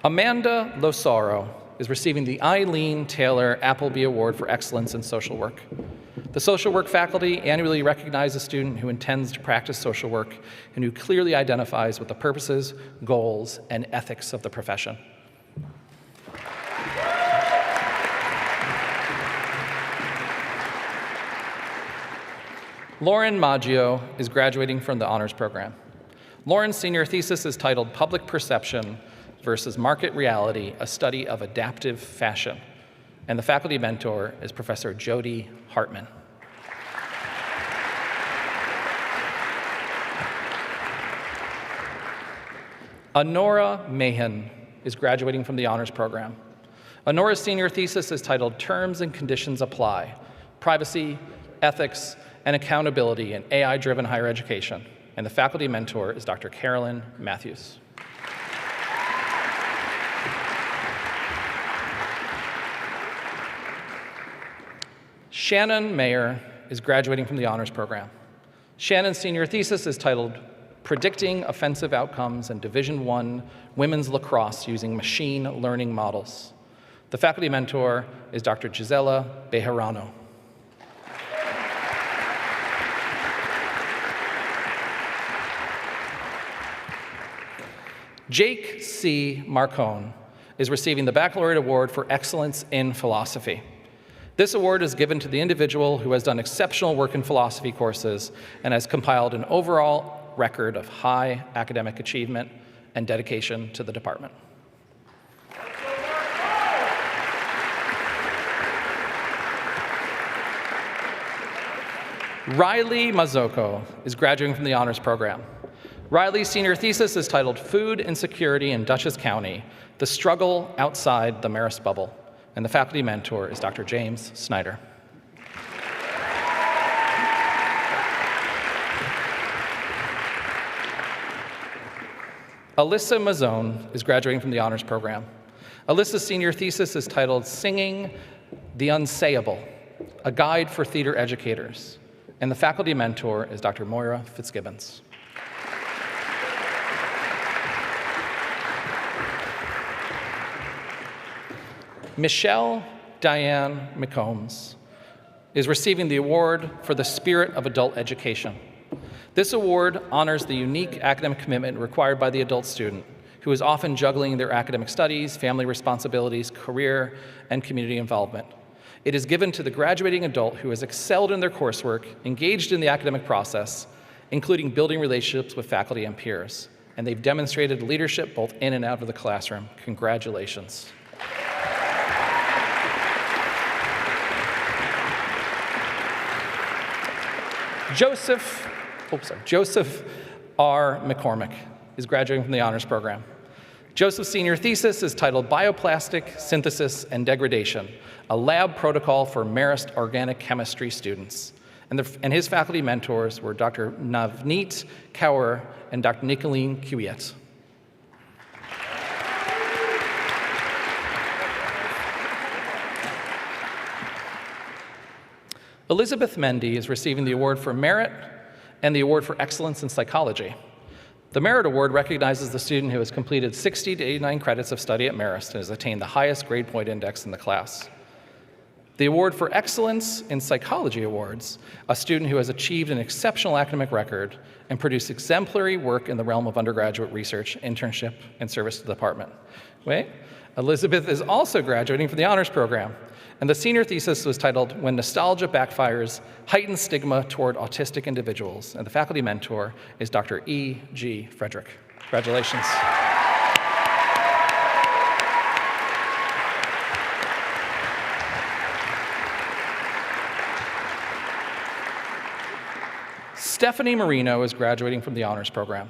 Amanda Losaro is receiving the Eileen Taylor Appleby Award for Excellence in Social Work. The social work faculty annually recognize a student who intends to practice social work and who clearly identifies with the purposes, goals, and ethics of the profession. Lauren Maggio is graduating from the honors program. Lauren's senior thesis is titled Public Perception versus Market Reality, a Study of Adaptive Fashion. And the faculty mentor is Professor Jody Hartman. Honora Mahan is graduating from the honors program. Honora's senior thesis is titled Terms and Conditions Apply, Privacy, Ethics, and Accountability in AI-Driven Higher Education. And the faculty mentor is Dr. Carolyn Matthews. Shannon Mayer is graduating from the honors program. Shannon's senior thesis is titled Predicting Offensive Outcomes in Division I Women's Lacrosse Using Machine Learning Models. The faculty mentor is Dr. Gisela Bejarano. Jake C. Marcone is receiving the Baccalaureate Award for Excellence in Philosophy. This award is given to the individual who has done exceptional work in philosophy courses and has compiled an overall record of high academic achievement and dedication to the department. Riley Mazzocco is graduating from the honors program. Riley's senior thesis is titled Food Insecurity in Dutchess County, The Struggle Outside the Marist Bubble, and the faculty mentor is Dr. James Snyder. Alyssa Mazzone is graduating from the honors program. Alyssa's senior thesis is titled Singing the Unsayable, a Guide for Theater Educators, and the faculty mentor is Dr. Moira Fitzgibbons. Michelle Diane McCombs is receiving the award for the Spirit of Adult Education. This award honors the unique academic commitment required by the adult student, who is often juggling their academic studies, family responsibilities, career, and community involvement. It is given to the graduating adult who has excelled in their coursework, engaged in the academic process, including building relationships with faculty and peers. And they've demonstrated leadership both in and out of the classroom. Congratulations. Joseph R. McCormick is graduating from the honors program. Joseph's senior thesis is titled Bioplastic Synthesis and Degradation, a lab protocol for Marist organic chemistry students. And his faculty mentors were Dr. Navneet Kaur and Dr. Nicolene Cuiet. Elizabeth Mendy is receiving the Award for Merit and the Award for Excellence in Psychology. The Merit Award recognizes the student who has completed 60 to 89 credits of study at Marist and has attained the highest grade point index in the class. The Award for Excellence in Psychology awards a student who has achieved an exceptional academic record and produced exemplary work in the realm of undergraduate research, internship, and service to the department. Elizabeth is also graduating from the honors program, and the senior thesis was titled When Nostalgia Backfires, Heightened Stigma Toward Autistic Individuals, and the faculty mentor is Dr. E. G. Frederick. Congratulations. Stephanie Marino is graduating from the honors program.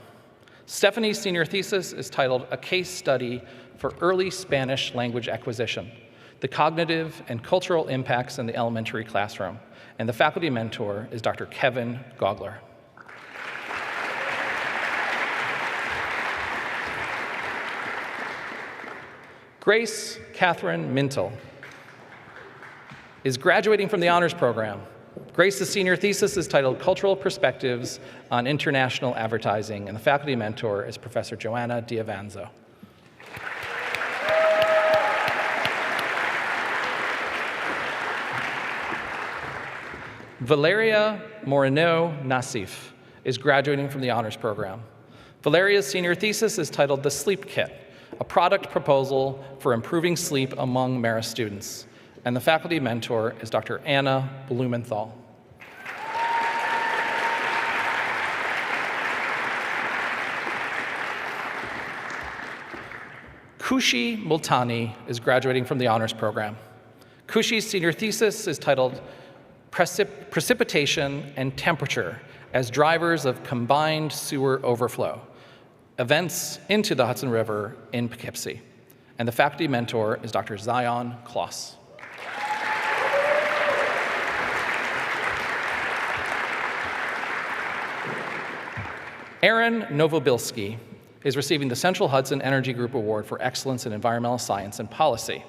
Stephanie's senior thesis is titled A Case Study for Early Spanish Language Acquisition, the Cognitive and Cultural Impacts in the Elementary Classroom, and the faculty mentor is Dr. Kevin Gogler. Grace Catherine Mintel is graduating from the honors program. Grace's senior thesis is titled Cultural Perspectives on International Advertising, and the faculty mentor is Professor Joanna Diavanzo. Valeria Moreno Nassif is graduating from the honors program. Valeria's senior thesis is titled The Sleep Kit, a product proposal for improving sleep among Marist students. And the faculty mentor is Dr. Anna Blumenthal. Kushi Multani is graduating from the honors program. Kushi's senior thesis is titled Precipitation and Temperature as Drivers of Combined Sewer Overflow, Events into the Hudson River in Poughkeepsie. And the faculty mentor is Dr. Zion Kloss. Aaron Novobilski is receiving the Central Hudson Energy Group Award for Excellence in Environmental Science and Policy.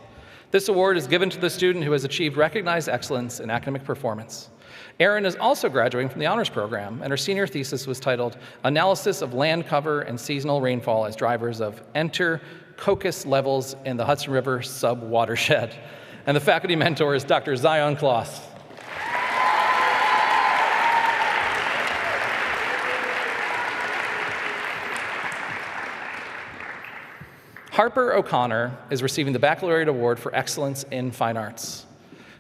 This award is given to the student who has achieved recognized excellence in academic performance. Erin is also graduating from the honors program, and her senior thesis was titled Analysis of Land Cover and Seasonal Rainfall as Drivers of Enter-Cocus Levels in the Hudson River Sub-Watershed. And the faculty mentor is Dr. Zion Kloss. Harper O'Connor is receiving the Baccalaureate Award for Excellence in Fine Arts.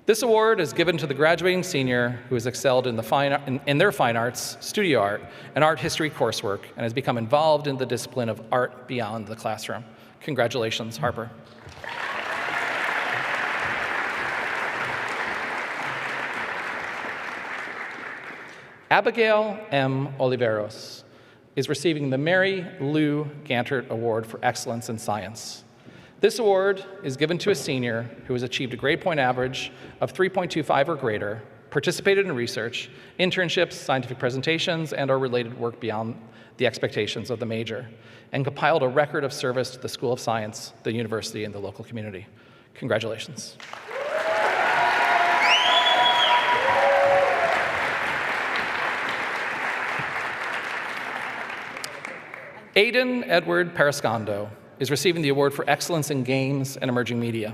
This award is given to the graduating senior who has excelled in their fine arts, studio art, and art history coursework, and has become involved in the discipline of art beyond the classroom. Congratulations, Harper. Abigail M. Oliveros is receiving the Mary Lou Gantert Award for Excellence in Science. This award is given to a senior who has achieved a grade point average of 3.25 or greater, participated in research, internships, scientific presentations, and/or related work beyond the expectations of the major, and compiled a record of service to the School of Science, the university, and the local community. Congratulations. Aidan Edward Parascondo is receiving the award for excellence in games and emerging media.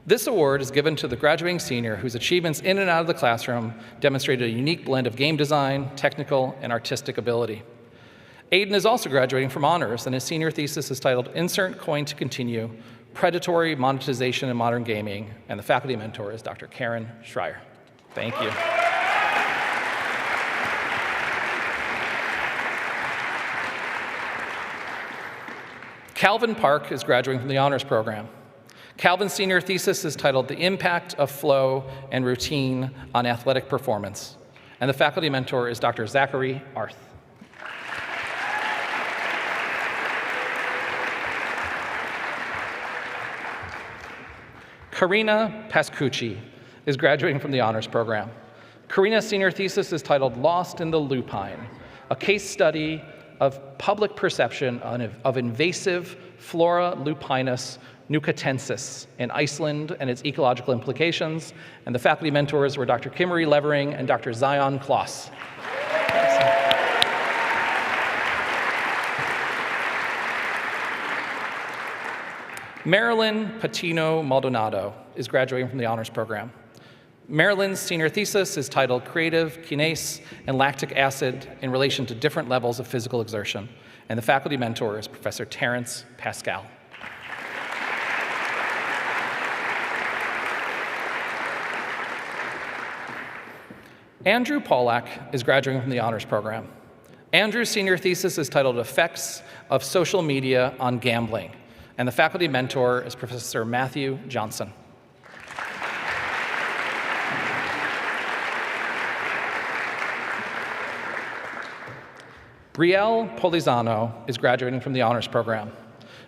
This award is given to the graduating senior whose achievements in and out of the classroom demonstrated a unique blend of game design, technical, and artistic ability. Aidan is also graduating from honors, and his senior thesis is titled Insert Coin to Continue, Predatory Monetization in Modern Gaming, and the faculty mentor is Dr. Karen Schreier. Thank you. Calvin Park is graduating from the honors program. Calvin's senior thesis is titled The Impact of Flow and Routine on Athletic Performance, and the faculty mentor is Dr. Zachary Arth. Karina Pascucci is graduating from the honors program. Karina's senior thesis is titled Lost in the Lupine, a case study of public perception of invasive Flora lupinus nucatensis in Iceland and its ecological implications. And the faculty mentors were Dr. Kimmery Levering and Dr. Zion Kloss. Marilyn Patino Maldonado is graduating from the honors program. Marilyn's senior thesis is titled Creative Kinase and Lactic Acid in Relation to Different Levels of Physical Exertion, and the faculty mentor is Professor Terrence Pascal. Andrew Pollack is graduating from the honors program. Andrew's senior thesis is titled Effects of Social Media on Gambling, and the faculty mentor is Professor Matthew Johnson. Brielle Polizano is graduating from the honors program.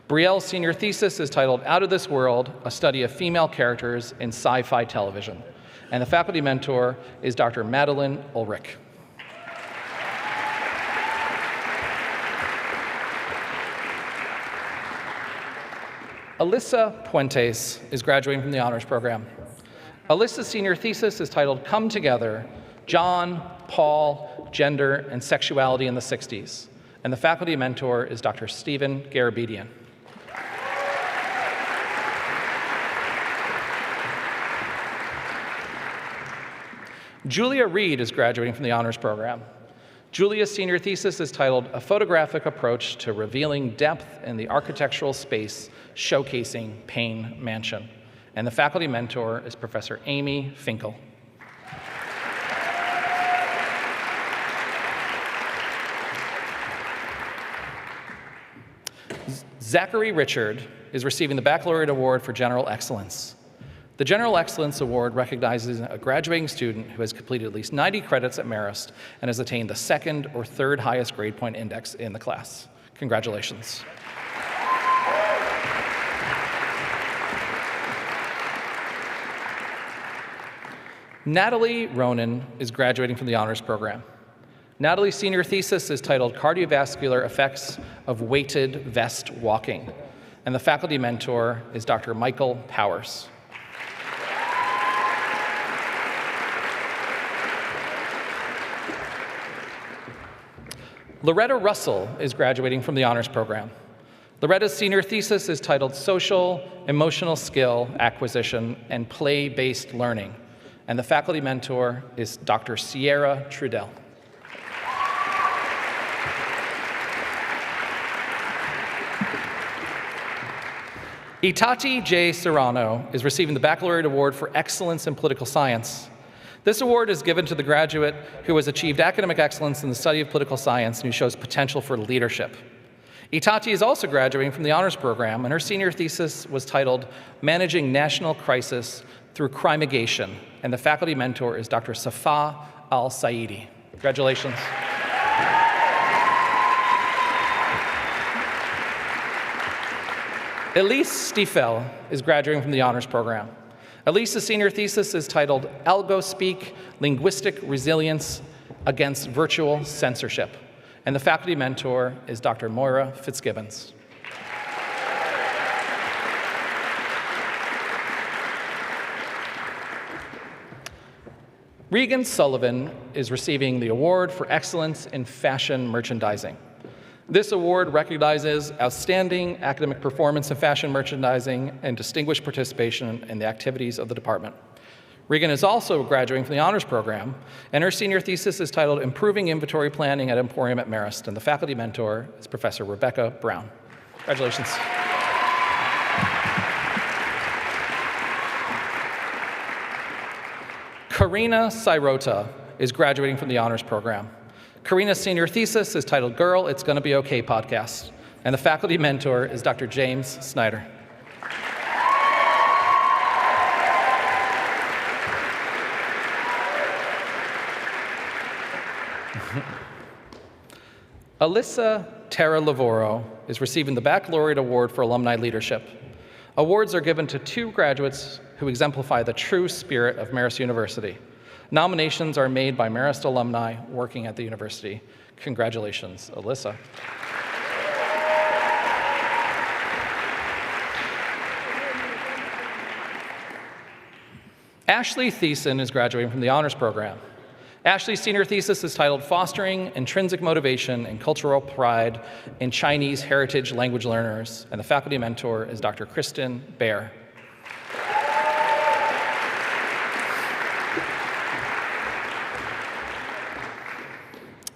Brielle's senior thesis is titled Out of This World, a study of female characters in sci-fi television. And the faculty mentor is Dr. Madeline Ulrich. Alyssa Puentes is graduating from the honors program. Alyssa's senior thesis is titled Come Together, John, Paul, Gender, and Sexuality in the 60s. And the faculty mentor is Dr. Stephen Garabedian. Julia Reed is graduating from the honors program. Julia's senior thesis is titled A Photographic Approach to Revealing Depth in the Architectural Space Showcasing Payne Mansion. And the faculty mentor is Professor Amy Finkel. Zachary Richard is receiving the Baccalaureate Award for General Excellence. The General Excellence Award recognizes a graduating student who has completed at least 90 credits at Marist and has attained the second or third highest grade point index in the class. Congratulations. Natalie Ronan is graduating from the honors program. Natalie's senior thesis is titled Cardiovascular Effects of Weighted Vest Walking, and the faculty mentor is Dr. Michael Powers. Loretta Russell is graduating from the honors program. Loretta's senior thesis is titled Social Emotional Skill Acquisition and Play-Based Learning, and the faculty mentor is Dr. Sierra Trudell. Itati J. Serrano is receiving the Baccalaureate Award for Excellence in Political Science. This award is given to the graduate who has achieved academic excellence in the study of political science and who shows potential for leadership. Itati is also graduating from the honors program, and her senior thesis was titled Managing National Crisis Through Crimigation, and the faculty mentor is Dr. Safa Al-Saidi. Congratulations. Elise Stiefel is graduating from the honors program. Elise's senior thesis is titled AlgoSpeak, Linguistic Resilience Against Virtual Censorship, and the faculty mentor is Dr. Moira Fitzgibbons. Regan Sullivan is receiving the award for excellence in fashion merchandising. This award recognizes outstanding academic performance in fashion merchandising and distinguished participation in the activities of the department. Regan is also graduating from the honors program, and her senior thesis is titled Improving Inventory Planning at Emporium at Marist, and the faculty mentor is Professor Rebecca Brown. Congratulations. Karina Sirota is graduating from the honors program. Karina's senior thesis is titled Girl, It's Gonna Be Okay Podcast, and the faculty mentor is Dr. James Snyder. Alyssa Terra Lavoro is receiving the Baccalaureate Award for Alumni Leadership. Awards are given to 2 graduates who exemplify the true spirit of Marist University. Nominations are made by Marist alumni working at the university. Congratulations, Alyssa. Ashley Thiessen is graduating from the honors program. Ashley's senior thesis is titled Fostering Intrinsic Motivation and Cultural Pride in Chinese Heritage Language Learners, and the faculty mentor is Dr. Kristen Baer.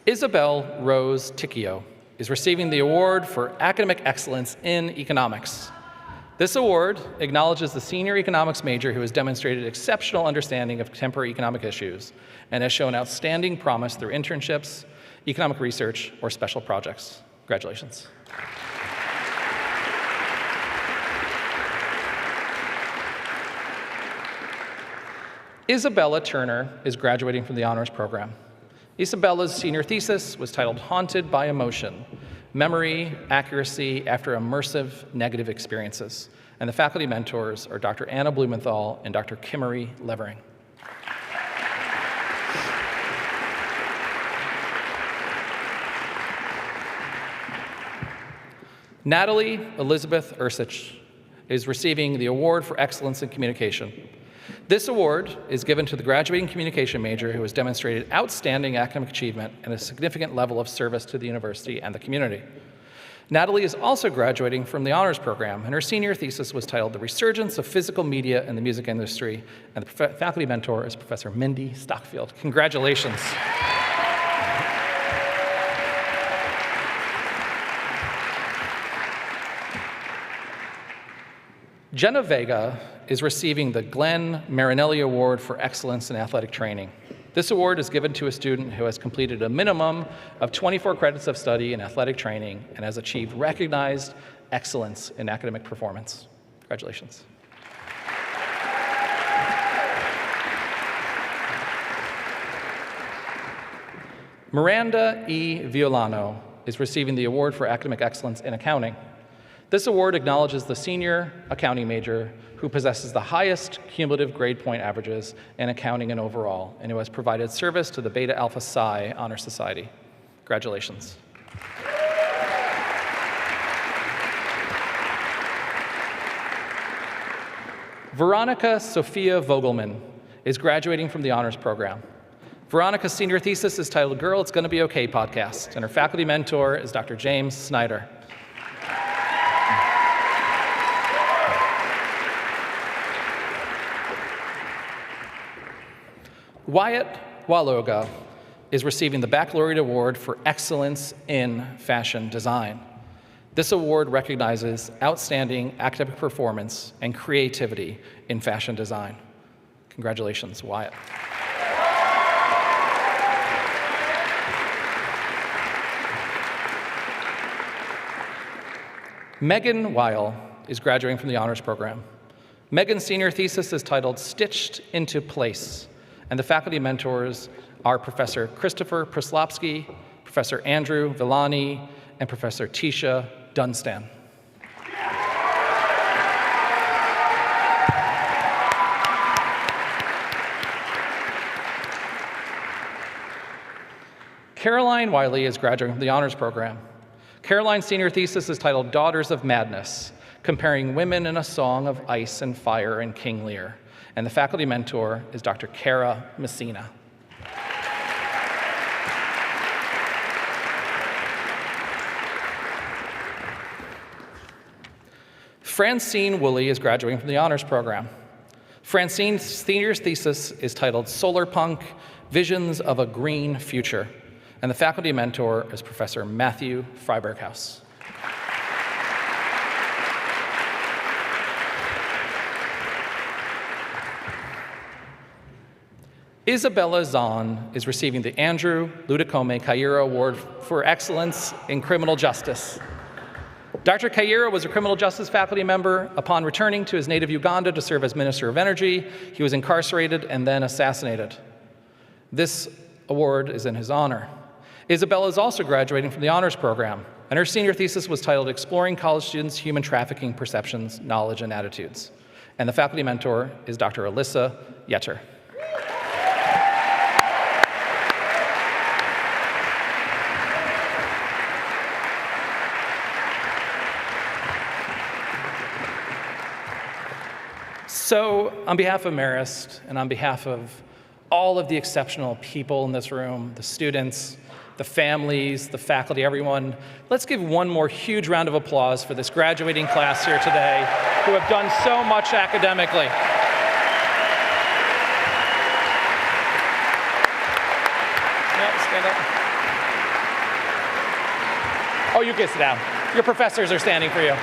Isabel Rose Ticchio is receiving the award for academic excellence in economics. This award acknowledges the senior economics major who has demonstrated exceptional understanding of contemporary economic issues and has shown outstanding promise through internships, economic research, or special projects. Congratulations. Isabella Turner is graduating from the honors program. Isabella's senior thesis was titled Haunted by Emotion, Memory, Accuracy After Immersive Negative Experiences, and the faculty mentors are Dr. Anna Blumenthal and Dr. Kimmery Levering. Natalie Elizabeth Ursich is receiving the Award for Excellence in Communication. This award is given to the graduating communication major who has demonstrated outstanding academic achievement and a significant level of service to the university and the community. Natalie is also graduating from the honors program, and her senior thesis was titled The Resurgence of Physical Media in the Music Industry, and the faculty mentor is Professor Mindy Stockfield. Congratulations. Jenna Vega is receiving the Glenn Marinelli Award for Excellence in Athletic Training. This award is given to a student who has completed a minimum of 24 credits of study in athletic training and has achieved recognized excellence in academic performance. Congratulations. Miranda E. Violano is receiving the Award for Academic Excellence in Accounting. This award acknowledges the senior accounting major who possesses the highest cumulative grade point averages in accounting and overall, and who has provided service to the Beta Alpha Psi Honor Society. Congratulations. Veronica Sophia Vogelman is graduating from the honors program. Veronica's senior thesis is titled Girl, It's Gonna Be Okay Podcast, and her faculty mentor is Dr. James Snyder. Wyatt Waloga is receiving the Baccalaureate Award for Excellence in Fashion Design. This award recognizes outstanding academic performance and creativity in fashion design. Congratulations, Wyatt. Megan Weil is graduating from the honors program. Megan's senior thesis is titled Stitched into Place, and the faculty mentors are Professor Christopher Prislopsky, Professor Andrew Villani, and Professor Tisha Dunstan. Caroline Wiley is graduating from the honors program. Caroline's senior thesis is titled Daughters of Madness, comparing women in a song of ice and fire in King Lear. And the faculty mentor is Dr. Cara Messina. Francine Woolley is graduating from the honors program. Francine's senior thesis is titled Solar Punk, Visions of a Green Future. And the faculty mentor is Professor Matthew Freiberghaus. Isabella Zahn is receiving the Andrew Ludicome Cairo Award for Excellence in Criminal Justice. Dr. Cairo was a criminal justice faculty member. Upon returning to his native Uganda to serve as Minister of Energy, he was incarcerated and then assassinated. This award is in his honor. Isabella is also graduating from the honors program, and her senior thesis was titled Exploring College Students' Human Trafficking Perceptions, Knowledge, and Attitudes. And the faculty mentor is Dr. Alyssa Yetter. So, on behalf of Marist, and on behalf of all of the exceptional people in this room, the students, the families, the faculty, everyone, let's give one more huge round of applause for this graduating class here today who have done so much academically. Yeah, stand up. Oh, you can sit down. Your professors are standing for you.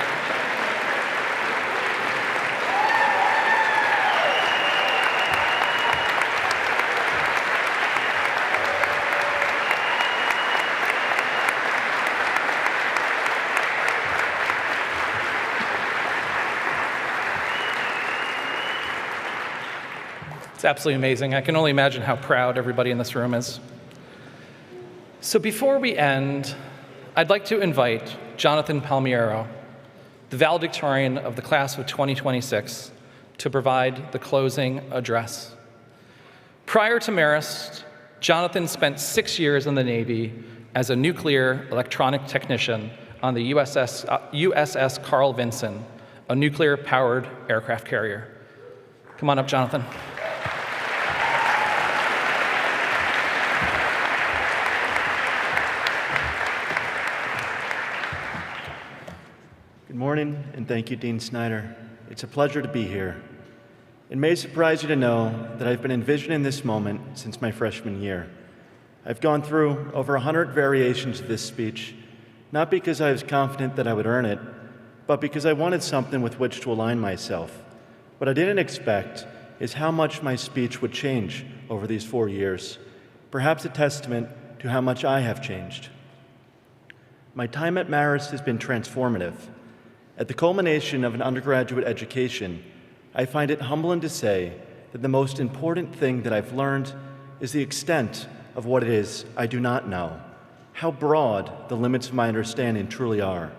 It's absolutely amazing. I can only imagine how proud everybody in this room is. So before we end, I'd like to invite Jonathan Palmiero, the valedictorian of the class of 2026, to provide the closing address. Prior to Marist, Jonathan spent 6 years in the Navy as a nuclear electronic technician on the USS Carl Vinson, a nuclear-powered aircraft carrier. Come on up, Jonathan. Good morning, and thank you, Dean Snyder. It's a pleasure to be here. It may surprise you to know that I've been envisioning this moment since my freshman year. I've gone through over 100 variations of this speech, not because I was confident that I would earn it, but because I wanted something with which to align myself. What I didn't expect is how much my speech would change over these 4 years, perhaps a testament to how much I have changed. My time at Marist has been transformative. At the culmination of an undergraduate education, I find it humbling to say that the most important thing that I've learned is the extent of what it is I do not know, how broad the limits of my understanding truly are.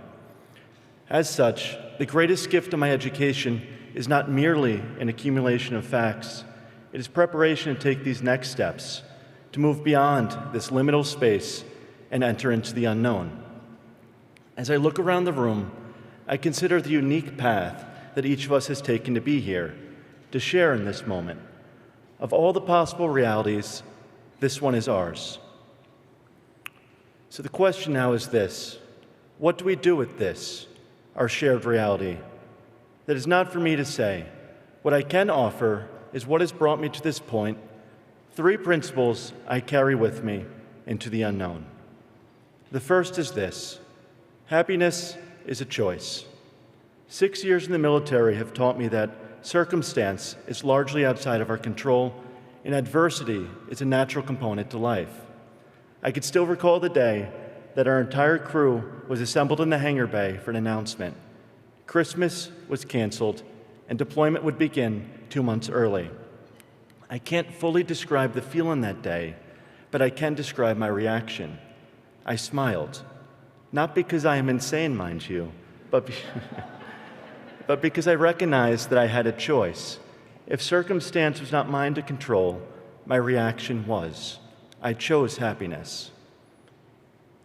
As such, the greatest gift of my education is not merely an accumulation of facts, it is preparation to take these next steps, to move beyond this liminal space and enter into the unknown. As I look around the room, I consider the unique path that each of us has taken to be here, to share in this moment. Of all the possible realities, this one is ours. So the question now is this: what do we do with this, our shared reality? That is not for me to say. What I can offer is what has brought me to this point, 3 principles I carry with me into the unknown. The first is this: happiness is a choice. 6 years in the military have taught me that circumstance is largely outside of our control, and adversity is a natural component to life. I could still recall the day that our entire crew was assembled in the hangar bay for an announcement. Christmas was canceled, and deployment would begin 2 months early. I can't fully describe the feeling that day, but I can describe my reaction. I smiled. Not because I am insane, mind you, but because I recognized that I had a choice. If circumstance was not mine to control, my reaction was. I chose happiness.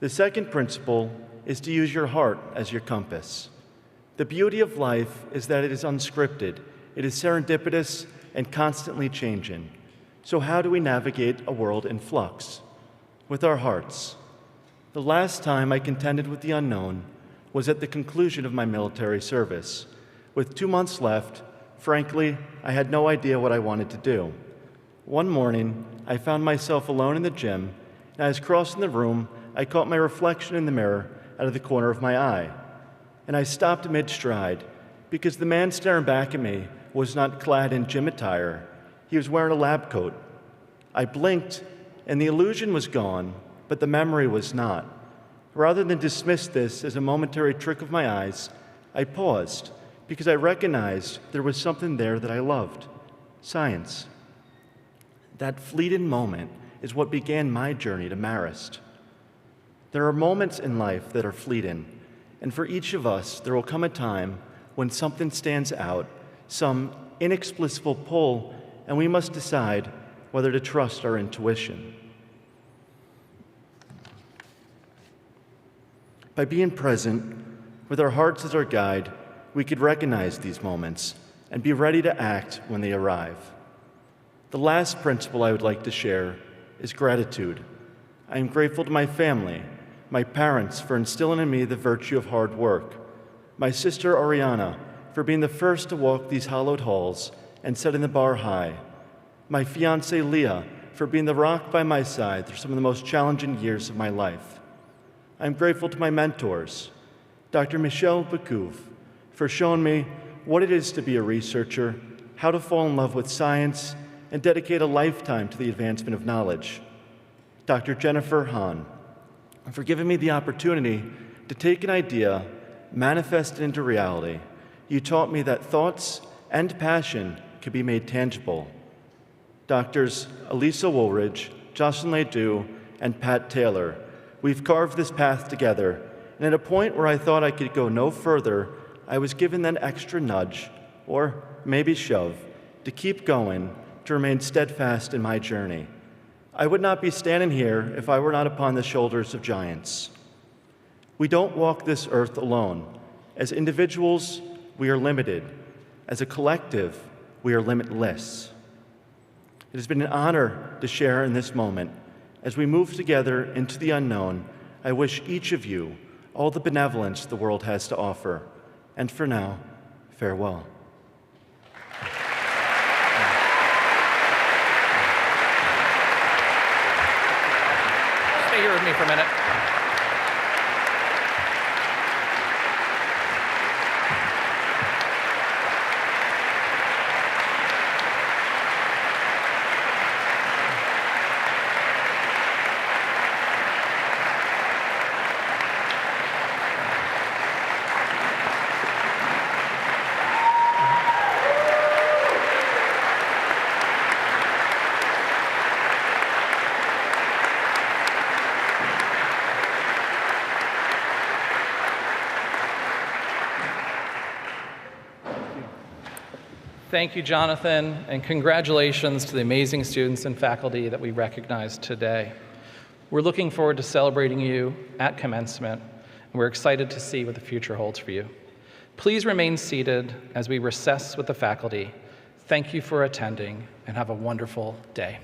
The second principle is to use your heart as your compass. The beauty of life is that it is unscripted, it is serendipitous and constantly changing. So how do we navigate a world in flux? With our hearts. The last time I contended with the unknown was at the conclusion of my military service. With 2 months left, frankly, I had no idea what I wanted to do. One morning, I found myself alone in the gym, and as I was crossing the room, I caught my reflection in the mirror out of the corner of my eye. And I stopped mid-stride, because the man staring back at me was not clad in gym attire. He was wearing a lab coat. I blinked, and the illusion was gone, but the memory was not. Rather than dismiss this as a momentary trick of my eyes, I paused, because I recognized there was something there that I loved: science. That fleeting moment is what began my journey to Marist. There are moments in life that are fleeting, and for each of us, there will come a time when something stands out, some inexplicable pull, and we must decide whether to trust our intuition. By being present, with our hearts as our guide, we could recognize these moments and be ready to act when they arrive. The last principle I would like to share is gratitude. I am grateful to my family, my parents for instilling in me the virtue of hard work, my sister Ariana for being the first to walk these hallowed halls and setting the bar high, my fiancée Leah for being the rock by my side through some of the most challenging years of my life. I'm grateful to my mentors, Dr. Michel Bacouve, for showing me what it is to be a researcher, how to fall in love with science, and dedicate a lifetime to the advancement of knowledge. Dr. Jennifer Hahn, for giving me the opportunity to take an idea, manifest it into reality. You taught me that thoughts and passion could be made tangible. Doctors Elisa Woolridge, Jocelyn Ledoux, and Pat Taylor, we've carved this path together, and at a point where I thought I could go no further, I was given that extra nudge, or maybe shove, to keep going, to remain steadfast in my journey. I would not be standing here if I were not upon the shoulders of giants. We don't walk this earth alone. As individuals, we are limited. As a collective, we are limitless. It has been an honor to share in this moment. As we move together into the unknown, I wish each of you all the benevolence the world has to offer. And for now, farewell. Stay here with me for a minute. Thank you, Jonathan, and congratulations to the amazing students and faculty that we recognize today. We're looking forward to celebrating you at commencement, and we're excited to see what the future holds for you. Please remain seated as we recess with the faculty. Thank you for attending, and have a wonderful day.